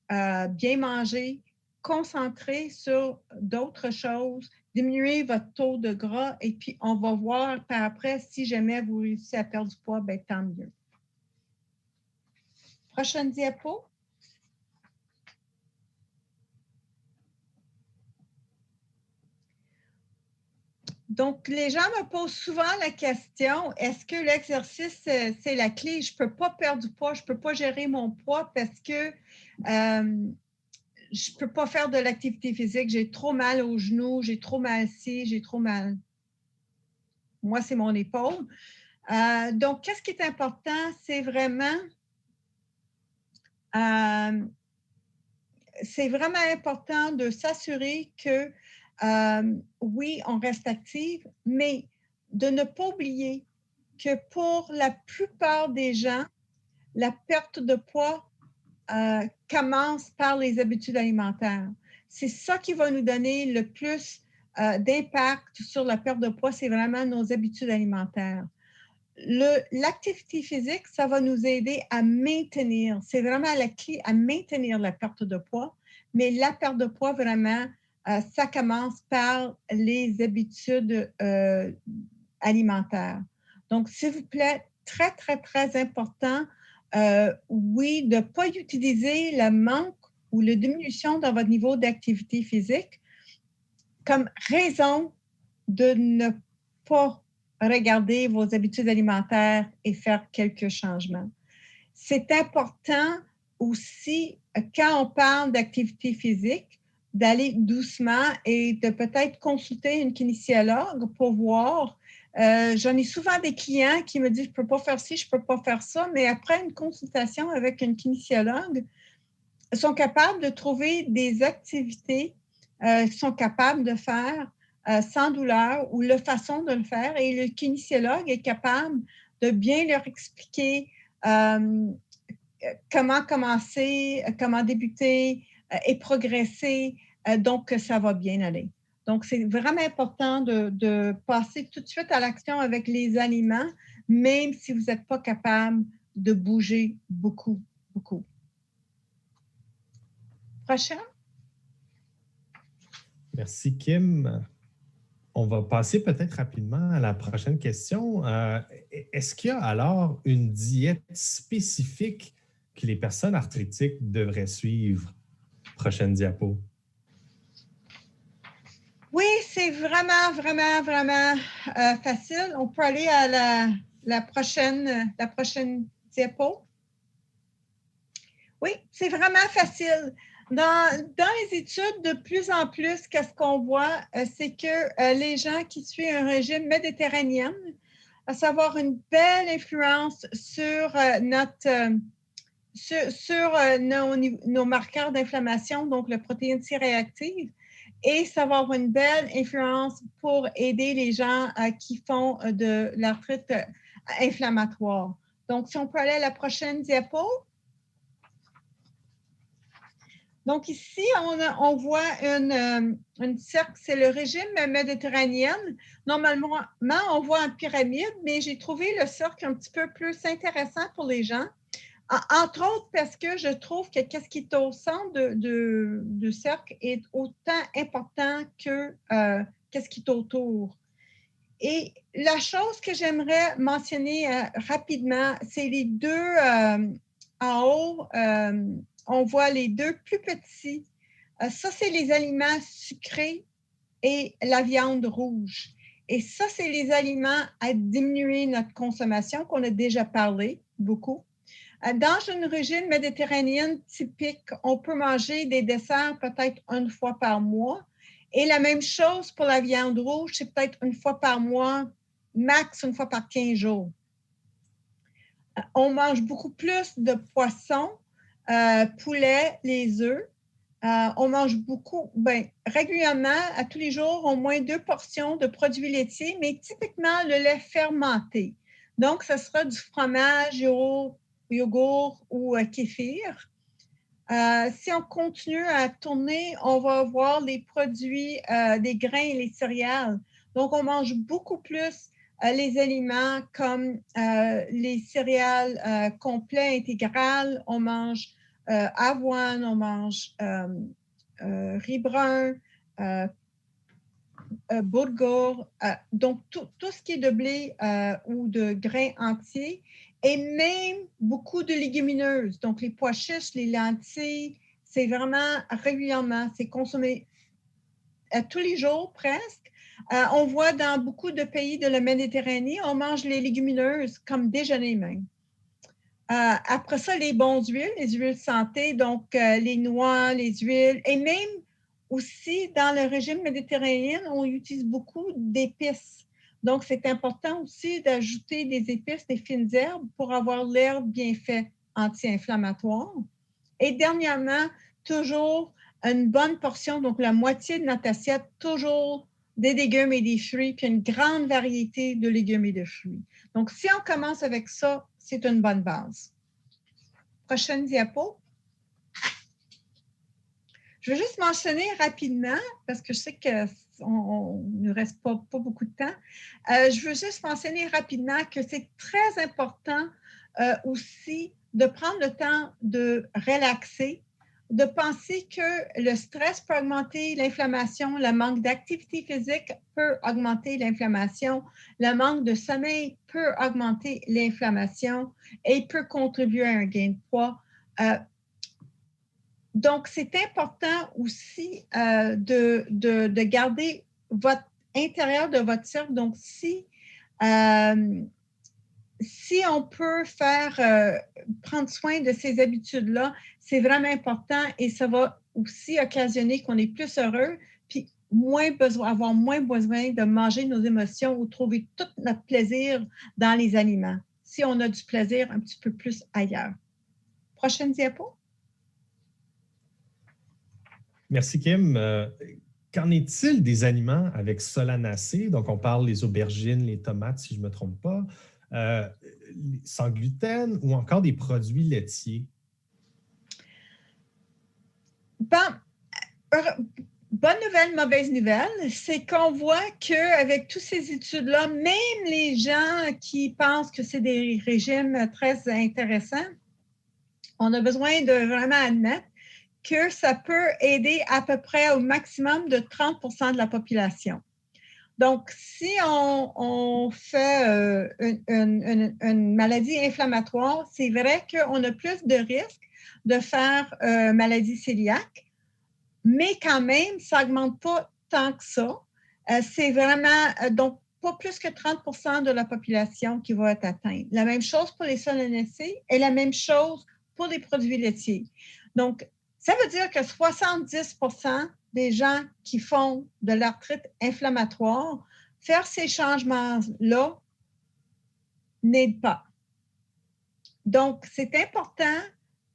bien manger, concentré sur d'autres choses, diminuer votre taux de gras et puis on va voir par après si jamais vous réussissez à perdre du poids, bien, tant mieux. Prochaine diapo. Donc, les gens me posent souvent la question, est-ce que l'exercice, c'est la clé? Je ne peux pas perdre du poids, je ne peux pas gérer mon poids parce que je ne peux pas faire de l'activité physique, j'ai trop mal aux genoux, j'ai trop mal ici, j'ai trop mal. Moi, c'est mon épaule. Donc, qu'est-ce qui est important? C'est vraiment important de s'assurer que oui, on reste active, mais de ne pas oublier que pour la plupart des gens, la perte de poids commence par les habitudes alimentaires. C'est ça qui va nous donner le plus d'impact sur la perte de poids, c'est vraiment nos habitudes alimentaires. L'activité physique, ça va nous aider à maintenir, c'est vraiment la clé à maintenir la perte de poids, mais la perte de poids, vraiment, ça commence par les habitudes alimentaires. Donc, s'il vous plaît, très, très, très important, oui, de ne pas utiliser le manque ou la diminution dans votre niveau d'activité physique comme raison de ne pas regarder vos habitudes alimentaires et faire quelques changements. C'est important aussi, quand on parle d'activité physique, d'aller doucement et de peut-être consulter une kinésiologue pour voir. J'en ai souvent des clients qui me disent « je ne peux pas faire ci, je ne peux pas faire ça », mais après une consultation avec une kinésiologue, ils sont capables de trouver des activités qu'ils sont capables de faire sans douleur ou la façon de le faire. Et le kinésiologue est capable de bien leur expliquer comment commencer, comment débuter et progresser, donc ça va bien aller. Donc, c'est vraiment important de passer tout de suite à l'action avec les aliments, même si vous n'êtes pas capable de bouger beaucoup, beaucoup. Prochain. Merci, Kim. On va passer peut-être rapidement à la prochaine question. Est-ce qu'il y a alors une diète spécifique que les personnes arthritiques devraient suivre? Prochaine diapo. Oui, c'est vraiment, vraiment, vraiment facile. On peut aller à la prochaine diapo. Oui, c'est vraiment facile. Dans les études, de plus en plus, qu'est-ce qu'on voit, c'est que les gens qui suivent un régime méditerranéen, à savoir une belle influence sur nos marqueurs d'inflammation, donc la protéine C-réactive, et ça va avoir une belle influence pour aider les gens qui font de l'arthrite inflammatoire. Donc, si on peut aller à la prochaine diapo. Donc, ici, on voit une cercle, c'est le régime méditerranéen. Normalement, on voit une pyramide, mais j'ai trouvé le cercle un petit peu plus intéressant pour les gens. Entre autres, parce que je trouve que ce qui est au centre du cercle est autant important que ce qui est autour. Et la chose que j'aimerais mentionner rapidement, c'est les deux en haut. On voit les deux plus petits. Ça, c'est les aliments sucrés et la viande rouge. Et ça, c'est les aliments à diminuer notre consommation, qu'on a déjà parlé beaucoup. Dans un régime méditerranéen typique, on peut manger des desserts peut-être une fois par mois. Et la même chose pour la viande rouge, c'est peut-être une fois par mois, max une fois par 15 jours. On mange beaucoup plus de poissons, poulet, les œufs. On mange beaucoup, régulièrement, à tous les jours, au moins 2 portions de produits laitiers, mais typiquement le lait fermenté. Donc, ce sera du fromage, yogourt ou kéfir. Si on continue à tourner, on va voir les produits, des grains et les céréales. Donc, on mange beaucoup plus les aliments comme les céréales complets, intégrales. On mange avoine, on mange riz brun, boulgour, donc tout ce qui est de blé ou de grains entiers, et même beaucoup de légumineuses, donc les pois chiches, les lentilles, c'est vraiment régulièrement, c'est consommé tous les jours presque. On voit dans beaucoup de pays de la Méditerranée, on mange les légumineuses comme déjeuner même. Après ça, les bonnes huiles, les huiles santé, donc les noix, les huiles, et même aussi, dans le régime méditerranéen, on utilise beaucoup d'épices. Donc, c'est important aussi d'ajouter des épices, des fines herbes pour avoir l'herbe bien fait anti-inflammatoire. Et dernièrement, toujours une bonne portion, donc la moitié de notre assiette, toujours des légumes et des fruits, puis une grande variété de légumes et de fruits. Donc, si on commence avec ça, c'est une bonne base. Prochaine diapo. Je veux juste mentionner rapidement, parce que je sais qu'il ne reste pas beaucoup de temps, je veux juste mentionner rapidement que c'est très important aussi de prendre le temps de relaxer, de penser que le stress peut augmenter l'inflammation, le manque d'activité physique peut augmenter l'inflammation, le manque de sommeil peut augmenter l'inflammation et peut contribuer à un gain de poids. Donc, c'est important aussi de garder votre intérieur de votre cercle. Donc, si on peut prendre soin de ces habitudes-là, c'est vraiment important et ça va aussi occasionner qu'on est plus heureux, puis avoir moins besoin de manger nos émotions ou trouver tout notre plaisir dans les aliments, si on a du plaisir un petit peu plus ailleurs. Prochaine diapo. Merci, Kim. Qu'en est-il des aliments avec solanacées? Donc, on parle des aubergines, les tomates, si je ne me trompe pas, sans gluten ou encore des produits laitiers? Bon, bonne nouvelle, mauvaise nouvelle, c'est qu'on voit qu'avec toutes ces études-là, même les gens qui pensent que c'est des régimes très intéressants, on a besoin de vraiment admettre que ça peut aider à peu près au maximum de 30 de la population. Donc, si on fait une maladie inflammatoire, c'est vrai qu'on a plus de risques de faire maladie cœliaque, mais quand même, ça n'augmente pas tant que ça. C'est vraiment, donc, pas plus que 30 de la population qui va être atteinte. La même chose pour les solanacées et la même chose pour les produits laitiers. Donc, ça veut dire que 70 des gens qui font de l'arthrite inflammatoire, faire ces changements-là n'aide pas. Donc, c'est important,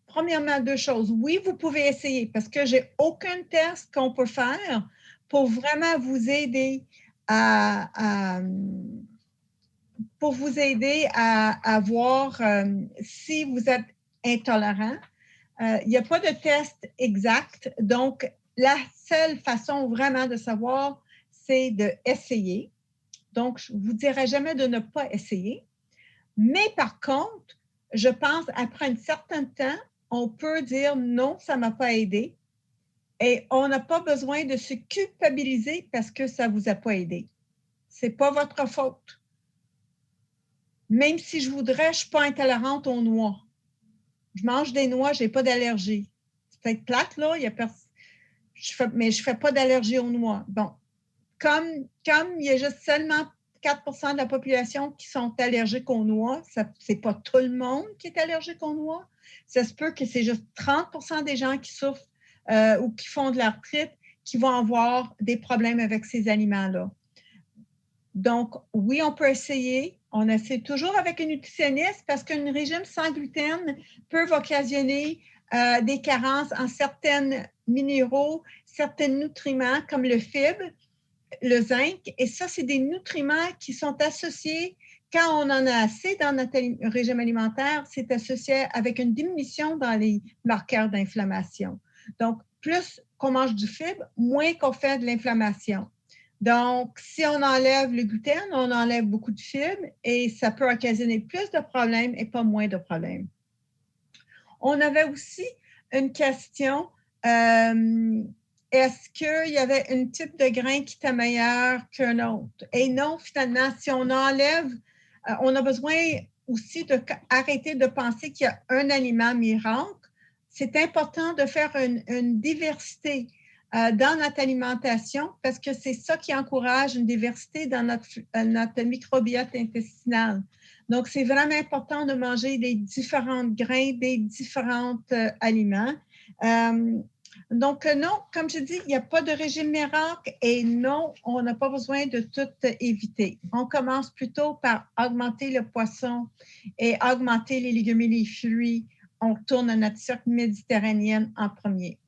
premièrement, deux choses. Oui, vous pouvez essayer parce que je n'ai aucun test qu'on peut faire pour vraiment vous aider à voir si vous êtes intolérant. Il n'y a pas de test exact. Donc, la seule façon vraiment de savoir, c'est d'essayer. Donc, je ne vous dirai jamais de ne pas essayer. Mais par contre, je pense après un certain temps, on peut dire non, ça ne m'a pas aidé. Et on n'a pas besoin de se culpabiliser parce que ça ne vous a pas aidé. Ce n'est pas votre faute. Même si je voudrais, je ne suis pas intolérante aux noix. Je mange des noix, je n'ai pas d'allergie. C'est peut-être plate, là, mais je ne fais pas d'allergie aux noix. Bon, comme il y a juste seulement 4 de la population qui sont allergiques aux noix, ce n'est pas tout le monde qui est allergique aux noix. Ça se peut que c'est juste 30 des gens qui souffrent ou qui font de l'arthrite qui vont avoir des problèmes avec ces aliments-là. Donc, oui, on peut essayer. On essaie toujours avec un nutritionniste parce qu'un régime sans gluten peut occasionner des carences en certains minéraux, certains nutriments comme le fibre, le zinc. Et ça, c'est des nutriments qui sont associés, quand on en a assez dans notre régime alimentaire, c'est associé avec une diminution dans les marqueurs d'inflammation. Donc, plus qu'on mange du fibre, moins qu'on fait de l'inflammation. Donc, si on enlève le gluten, on enlève beaucoup de fibres et ça peut occasionner plus de problèmes et pas moins de problèmes. On avait aussi une question, est-ce qu'il y avait un type de grain qui était meilleur qu'un autre? Et non, finalement, si on enlève, on a besoin aussi d'arrêter de penser qu'il y a un aliment miracle. C'est important de faire une diversité dans notre alimentation parce que c'est ça qui encourage une diversité dans notre microbiote intestinal. Donc, c'est vraiment important de manger des différents grains, des différents aliments. Donc, non, comme je dis, il n'y a pas de régime miracle et non, on n'a pas besoin de tout éviter. On commence plutôt par augmenter le poisson et augmenter les légumes et les fruits. On retourne à notre cercle méditerranéenne en premier.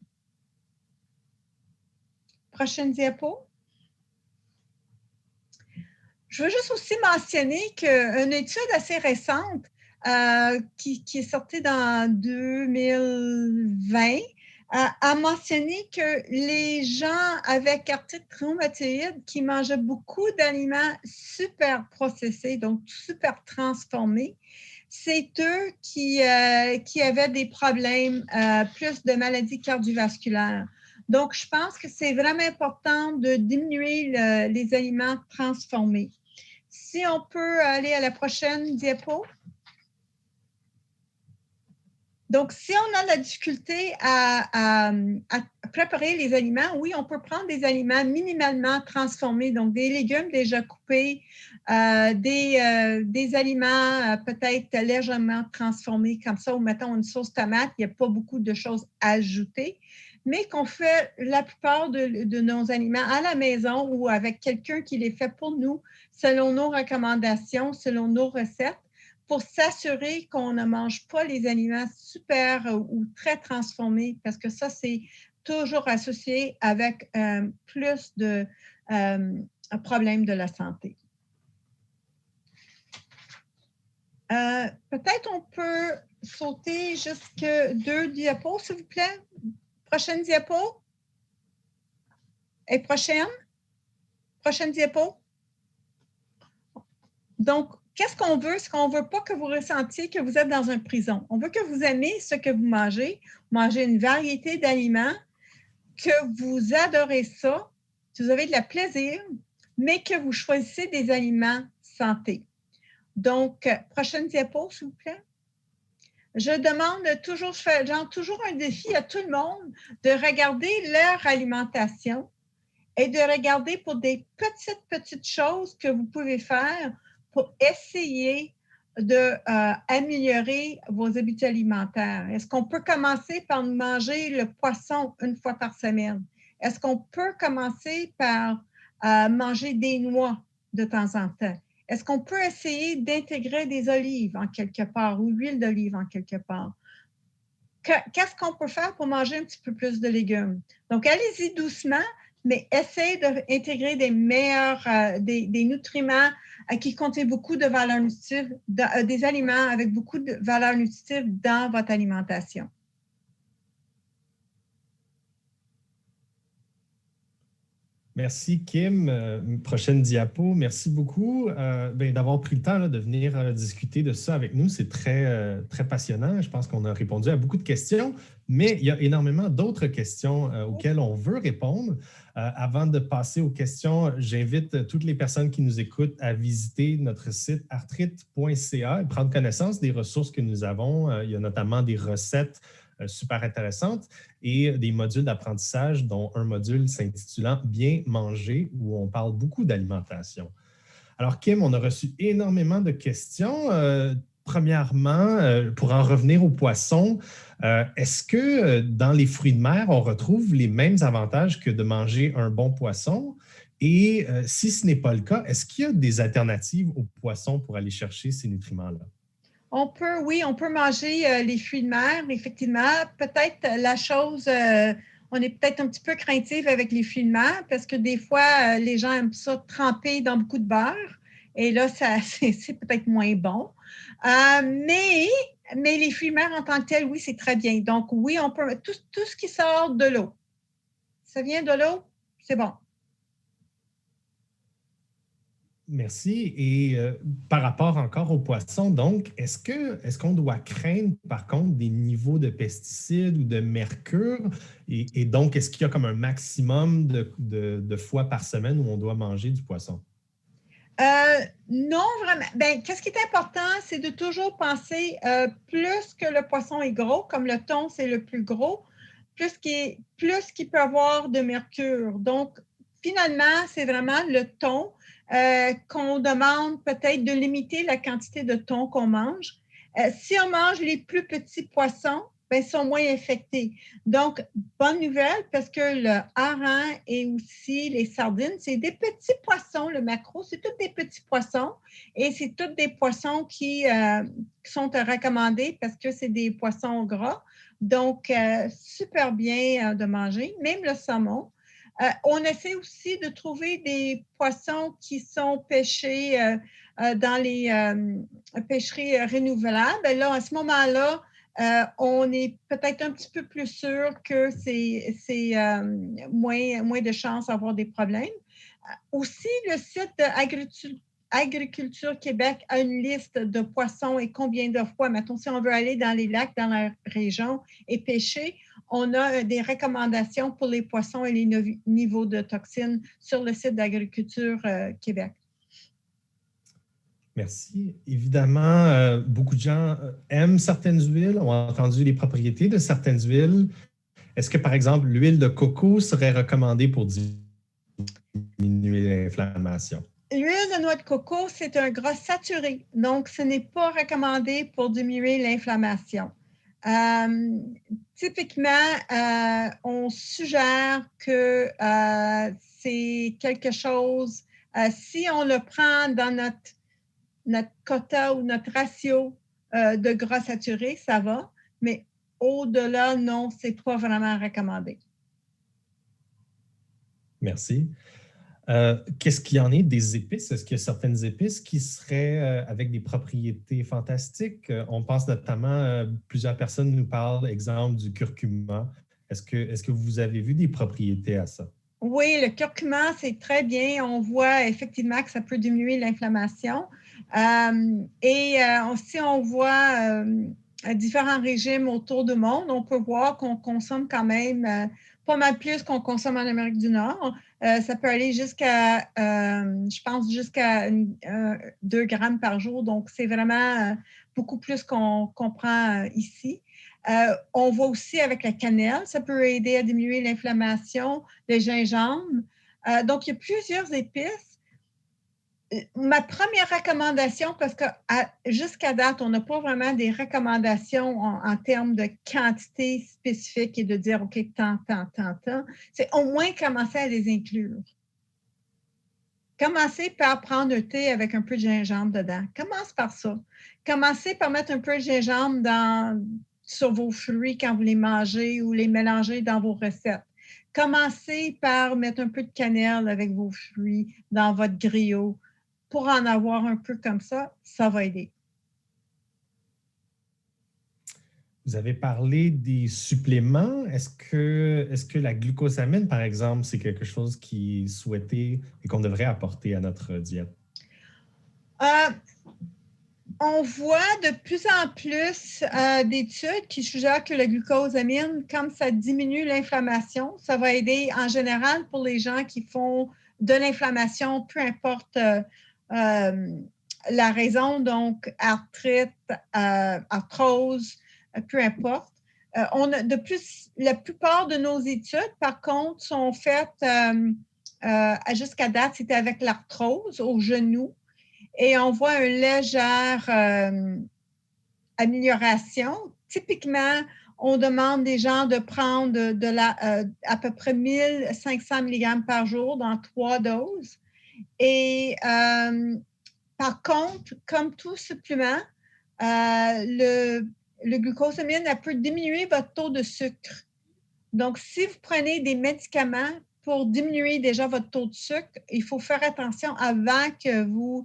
Prochaine diapo. Je veux juste aussi mentionner qu'une étude assez récente qui est sortie dans 2020 a mentionné que les gens avec arthrite rhumatoïde qui mangeaient beaucoup d'aliments super processés, donc super transformés, c'est eux qui avaient des problèmes, plus de maladies cardiovasculaires. Donc, je pense que c'est vraiment important de diminuer les aliments transformés. Si on peut aller à la prochaine diapo. Donc, si on a de la difficulté à préparer les aliments, oui, on peut prendre des aliments minimalement transformés, donc des légumes déjà coupés, des aliments peut-être légèrement transformés, comme ça, ou mettons une sauce tomate, il n'y a pas beaucoup de choses ajoutées, mais qu'on fait la plupart de nos aliments à la maison ou avec quelqu'un qui les fait pour nous, selon nos recommandations, selon nos recettes, pour s'assurer qu'on ne mange pas les aliments super ou très transformés, parce que ça, c'est toujours associé avec plus de problèmes de la santé. Peut-être on peut sauter jusque 2 diapos, s'il vous plaît. Prochaine diapo. Et prochaine. Prochaine diapo. Donc, qu'est-ce qu'on veut? Ce qu'on ne veut pas que vous ressentiez que vous êtes dans une prison. On veut que vous aimez ce que vous mangez une variété d'aliments, que vous adorez ça, que vous avez de la plaisir, mais que vous choisissez des aliments santé. Donc, prochaine diapo, s'il vous plaît. Je demande toujours, je fais toujours un défi à tout le monde de regarder leur alimentation et de regarder pour des petites choses que vous pouvez faire pour essayer d'améliorer vos habitudes alimentaires. Est-ce qu'on peut commencer par manger le poisson une fois par semaine? Est-ce qu'on peut commencer par manger des noix de temps en temps? Est-ce qu'on peut essayer d'intégrer des olives en quelque part ou l'huile d'olive en quelque part? Qu'est-ce qu'on peut faire pour manger un petit peu plus de légumes? Donc, allez-y doucement, mais essayez d'intégrer des meilleurs, des nutriments qui contiennent beaucoup de valeurs nutritives, des aliments avec beaucoup de valeurs nutritives dans votre alimentation. Merci, Kim. Prochaine diapo. Merci beaucoup d'avoir pris le temps là, de venir discuter de ça avec nous. C'est très, très passionnant. Je pense qu'on a répondu à beaucoup de questions, mais il y a énormément d'autres questions auxquelles on veut répondre. Avant de passer aux questions, j'invite toutes les personnes qui nous écoutent à visiter notre site arthrite.ca et prendre connaissance des ressources que nous avons. Il y a notamment des recettes super intéressantes et des modules d'apprentissage, dont un module s'intitulant « Bien manger » où on parle beaucoup d'alimentation. Alors, Kim, on a reçu énormément de questions. Premièrement, pour en revenir aux poissons, est-ce que dans les fruits de mer, on retrouve les mêmes avantages que de manger un bon poisson? Et si ce n'est pas le cas, est-ce qu'il y a des alternatives aux poissons pour aller chercher ces nutriments-là? Oui, on peut manger les fruits de mer, effectivement. Peut-être la chose, on est peut-être un petit peu craintif avec les fruits de mer parce que des fois, les gens aiment ça tremper dans beaucoup de beurre. Et là, c'est peut-être moins bon. Mais les fruits de mer en tant que tels, oui, c'est très bien. Donc, oui, on peut tout ce qui sort de l'eau. Ça vient de l'eau, c'est bon. Merci. Et par rapport encore aux poissons, donc, est-ce qu'on doit craindre, par contre, des niveaux de pesticides ou de mercure? Et donc, est-ce qu'il y a comme un maximum de fois par semaine où on doit manger du poisson? Non, vraiment. Qu'est-ce qui est important, c'est de toujours penser plus que le poisson est gros, comme le thon, c'est le plus gros, plus qu'il peut avoir de mercure. Donc, finalement, c'est vraiment le thon qu'on demande peut-être de limiter la quantité de thon qu'on mange. Si on mange les plus petits poissons, ils sont moins infectés. Donc, bonne nouvelle parce que le hareng et aussi les sardines, c'est des petits poissons. Le maquereau, c'est tous des petits poissons et c'est tous des poissons qui sont recommandés parce que c'est des poissons gras. Donc, super bien de manger, même le saumon. On essaie aussi de trouver des poissons qui sont pêchés dans les pêcheries renouvelables. Là, à ce moment-là, on est peut-être un petit peu plus sûr que c'est moins de chances d'avoir des problèmes. Aussi, le site Agriculture Québec a une liste de poissons et combien de fois, mettons, si on veut aller dans les lacs dans la région et pêcher, on a des recommandations pour les poissons et les niveaux de toxines sur le site d'Agriculture Québec. Merci. Évidemment, beaucoup de gens aiment certaines huiles, ont entendu les propriétés de certaines huiles. Est-ce que, par exemple, l'huile de coco serait recommandée pour diminuer l'inflammation? L'huile de noix de coco, c'est un gras saturé, donc ce n'est pas recommandé pour diminuer l'inflammation. Typiquement, on suggère que c'est quelque chose, si on le prend dans notre quota ou notre ratio de gras saturé, ça va, mais au-delà, non, ce n'est pas vraiment recommandé. Merci. Qu'est-ce qu'il y en est des épices? Est-ce qu'il y a certaines épices qui seraient avec des propriétés fantastiques? On pense notamment, plusieurs personnes nous parlent, exemple, du curcuma. Est-ce que vous avez vu des propriétés à ça? Oui, le curcuma, c'est très bien. On voit effectivement que ça peut diminuer l'inflammation. Si on voit différents régimes autour du monde, on peut voir qu'on consomme quand même pas mal plus qu'on consomme en Amérique du Nord. Ça peut aller jusqu'à, je pense, jusqu'à 2 grammes par jour. Donc, c'est vraiment beaucoup plus qu'on prend ici. On voit aussi avec la cannelle, ça peut aider à diminuer l'inflammation, le gingembre. Donc, il y a plusieurs épices. Ma première recommandation, parce que jusqu'à date, on n'a pas vraiment des recommandations en termes de quantité spécifique et de dire, OK, tant, c'est au moins commencer à les inclure. Commencez par prendre un thé avec un peu de gingembre dedans. Commence par ça. Commencez par mettre un peu de gingembre sur vos fruits quand vous les mangez ou les mélanger dans vos recettes. Commencez par mettre un peu de cannelle avec vos fruits dans votre griot. Pour en avoir un peu comme ça, ça va aider. Vous avez parlé des suppléments. Est-ce que la glucosamine, par exemple, c'est quelque chose qui est souhaité et qu'on devrait apporter à notre diète? On voit de plus en plus d'études qui suggèrent que la glucosamine, comme ça diminue l'inflammation, ça va aider en général pour les gens qui font de l'inflammation, peu importe la raison, donc arthrite, arthrose, peu importe. La plupart de nos études, par contre, sont faites jusqu'à date, c'était avec l'arthrose au genou. Et on voit une légère amélioration. Typiquement, on demande des gens de prendre à peu près 1500 mg par jour dans 3 doses. Et par contre, comme tout supplément, le glucosamine peut diminuer votre taux de sucre. Donc, si vous prenez des médicaments pour diminuer déjà votre taux de sucre, il faut faire attention avant que vous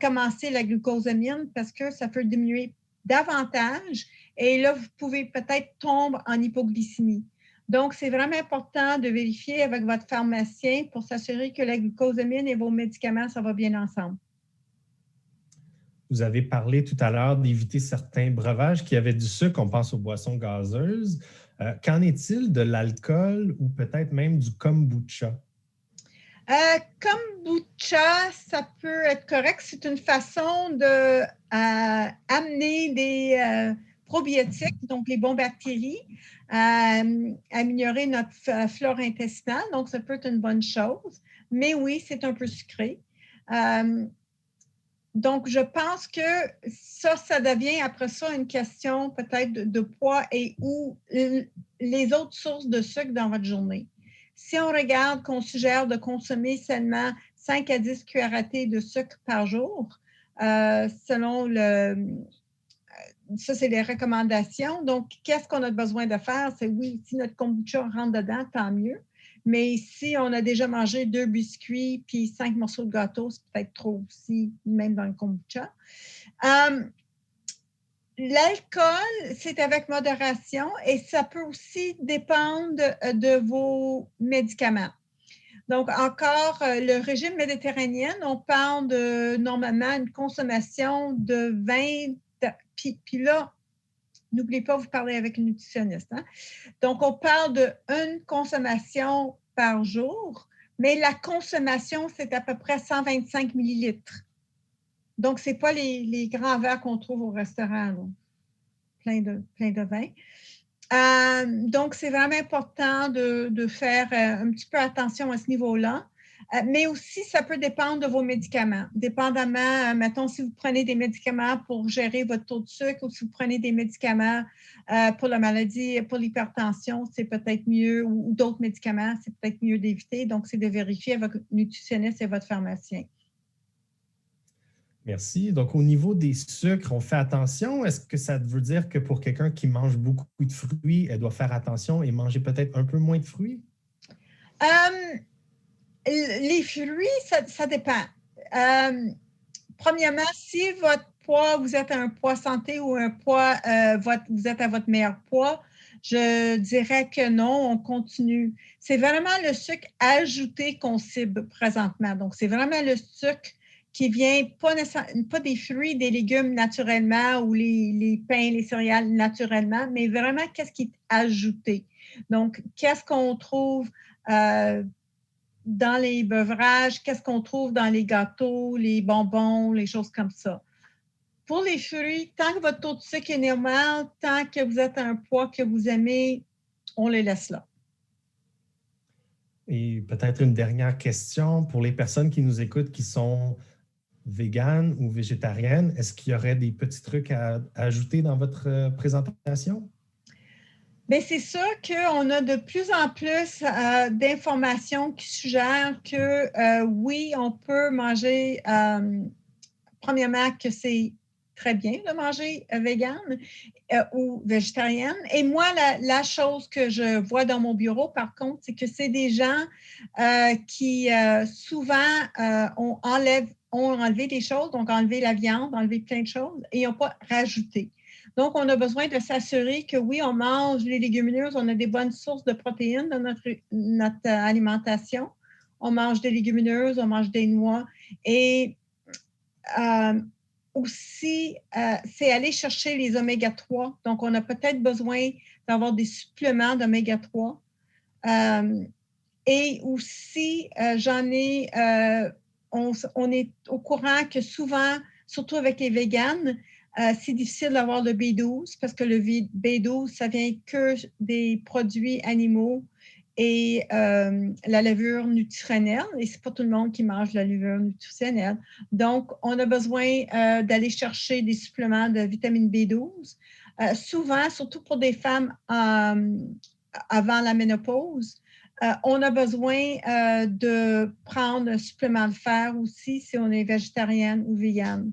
commencez la glucosamine parce que ça peut diminuer davantage et là, vous pouvez peut-être tomber en hypoglycémie. Donc, c'est vraiment important de vérifier avec votre pharmacien pour s'assurer que la glucosamine et vos médicaments, ça va bien ensemble. Vous avez parlé tout à l'heure d'éviter certains breuvages qui avaient du sucre, on pense aux boissons gazeuses. Qu'en est-il de l'alcool ou peut-être même du kombucha? Kombucha, ça peut être correct. C'est une façon de amener des probiotiques, donc les bonnes bactéries, améliorer notre flore intestinale. Donc, ça peut être une bonne chose. Mais oui, c'est un peu sucré. Donc, je pense que ça devient après ça une question peut-être de poids et ou les autres sources de sucre dans votre journée. Si on regarde qu'on suggère de consommer seulement 5 à 10 cuillères à thé de sucre par jour, selon ça, c'est les recommandations. Donc, qu'est-ce qu'on a besoin de faire? C'est oui, si notre kombucha rentre dedans, tant mieux. Mais si on a déjà mangé 2 biscuits puis 5 morceaux de gâteau, c'est peut-être trop aussi, même dans le kombucha. L'alcool, c'est avec modération et ça peut aussi dépendre de vos médicaments. Donc, encore, le régime méditerranéen, on parle de normalement une consommation de 20, puis là, n'oubliez pas, vous parlez avec une nutritionniste. Hein? Donc, on parle d'une consommation par jour, mais la consommation, c'est à peu près 125 millilitres. Donc, ce n'est pas les grands verres qu'on trouve au restaurant, là, plein de vin. Donc, c'est vraiment important de faire un petit peu attention à ce niveau-là. Mais aussi, ça peut dépendre de vos médicaments. Dépendamment, mettons, si vous prenez des médicaments pour gérer votre taux de sucre ou si vous prenez des médicaments pour la maladie, pour l'hypertension, c'est peut-être mieux, ou d'autres médicaments, c'est peut-être mieux d'éviter. Donc, c'est de vérifier avec votre nutritionniste et votre pharmacien. Merci. Donc, au niveau des sucres, on fait attention. Est-ce que ça veut dire que pour quelqu'un qui mange beaucoup de fruits, elle doit faire attention et manger peut-être un peu moins de fruits? Les fruits, ça dépend. Premièrement, si votre poids, vous êtes à un poids santé ou un poids, vous êtes à votre meilleur poids, je dirais que non, on continue. C'est vraiment le sucre ajouté qu'on cible présentement. Donc, c'est vraiment le sucre qui vient pas des fruits, des légumes naturellement ou les pains, les céréales naturellement, mais vraiment qu'est-ce qui est ajouté. Donc, qu'est-ce qu'on trouve dans les beuvrages, qu'est-ce qu'on trouve dans les gâteaux, les bonbons, les choses comme ça. Pour les fruits, tant que votre taux de sucre est normal, tant que vous êtes à un poids que vous aimez, on les laisse là. Et peut-être une dernière question pour les personnes qui nous écoutent qui sont véganes ou végétariennes. Est-ce qu'il y aurait des petits trucs à ajouter dans votre présentation? Bien, c'est sûr qu'on a de plus en plus d'informations qui suggèrent que oui, on peut manger, premièrement, que c'est très bien de manger vegan ou végétarienne. Et moi, la chose que je vois dans mon bureau, par contre, c'est que c'est des gens qui souvent ont enlevé des choses, donc enlevé la viande, enlevé plein de choses, et n'ont pas rajouté. Donc, on a besoin de s'assurer que oui, on mange les légumineuses, on a des bonnes sources de protéines dans notre alimentation. On mange des légumineuses, on mange des noix. Et aussi, c'est aller chercher les oméga 3. Donc, on a peut-être besoin d'avoir des suppléments d'oméga 3. Et aussi, on est au courant que souvent, surtout avec les véganes, c'est difficile d'avoir le B12 parce que le B12, ça vient que des produits animaux et la levure nutritionnelle. Et c'est pas tout le monde qui mange la levure nutritionnelle. Donc, on a besoin d'aller chercher des suppléments de vitamine B12. Souvent, surtout pour des femmes avant la ménopause, on a besoin de prendre un supplément de fer aussi si on est végétarienne ou végane.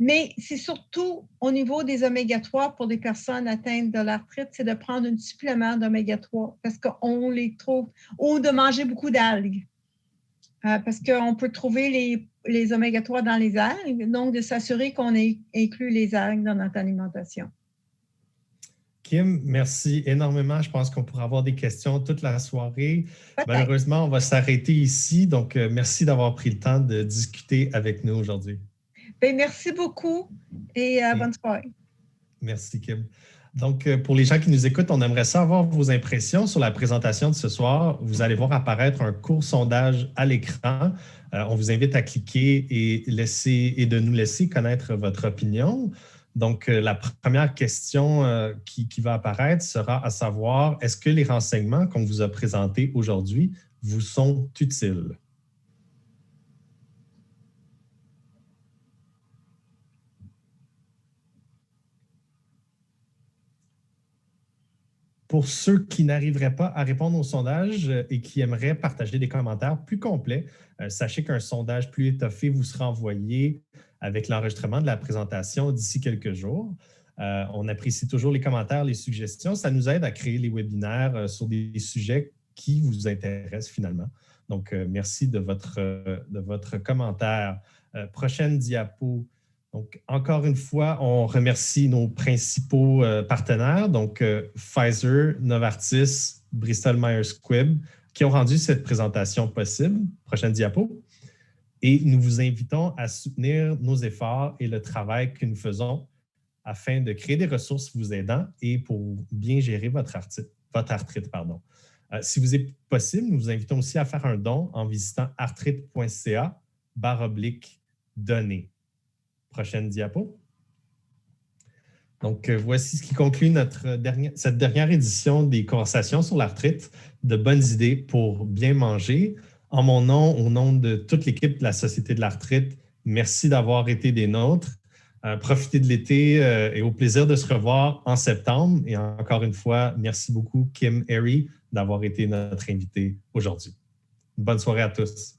Mais c'est surtout au niveau des oméga 3 pour des personnes atteintes de l'arthrite, c'est de prendre un supplément d'oméga 3 parce qu'on les trouve, ou de manger beaucoup d'algues. Parce qu'on peut trouver les oméga 3 dans les algues, donc de s'assurer qu'on inclut les algues dans notre alimentation. Kim, merci énormément. Je pense qu'on pourra avoir des questions toute la soirée. Malheureusement, on va s'arrêter ici. Donc, merci d'avoir pris le temps de discuter avec nous aujourd'hui. Bien, merci beaucoup et bonne soirée. Merci, Kim. Donc, pour les gens qui nous écoutent, on aimerait savoir vos impressions sur la présentation de ce soir. Vous allez voir apparaître un court sondage à l'écran. On vous invite à cliquer et de nous laisser connaître votre opinion. Donc, la première question qui va apparaître sera à savoir, est-ce que les renseignements qu'on vous a présentés aujourd'hui vous sont utiles? Pour ceux qui n'arriveraient pas à répondre au sondage et qui aimeraient partager des commentaires plus complets, sachez qu'un sondage plus étoffé vous sera envoyé avec l'enregistrement de la présentation d'ici quelques jours. On apprécie toujours les commentaires, les suggestions. Ça nous aide à créer les webinaires sur des sujets qui vous intéressent finalement. Donc, merci de votre commentaire. Prochaine diapo. Donc, encore une fois, on remercie nos principaux partenaires, donc Pfizer, Novartis, Bristol Myers Squibb, qui ont rendu cette présentation possible. Prochaine diapo. Et nous vous invitons à soutenir nos efforts et le travail que nous faisons afin de créer des ressources vous aidant et pour bien gérer votre arthrite. Si vous est possible, nous vous invitons aussi à faire un don en visitant arthrite.ca/donner. Prochaine diapo. Donc, voici ce qui conclut cette dernière édition des conversations sur l'arthrite, de bonnes idées pour bien manger. En mon nom, au nom de toute l'équipe de la Société de l'arthrite, merci d'avoir été des nôtres. Profitez de l'été et au plaisir de se revoir en septembre. Et encore une fois, merci beaucoup, Kim Harry, d'avoir été notre invité aujourd'hui. Bonne soirée à tous.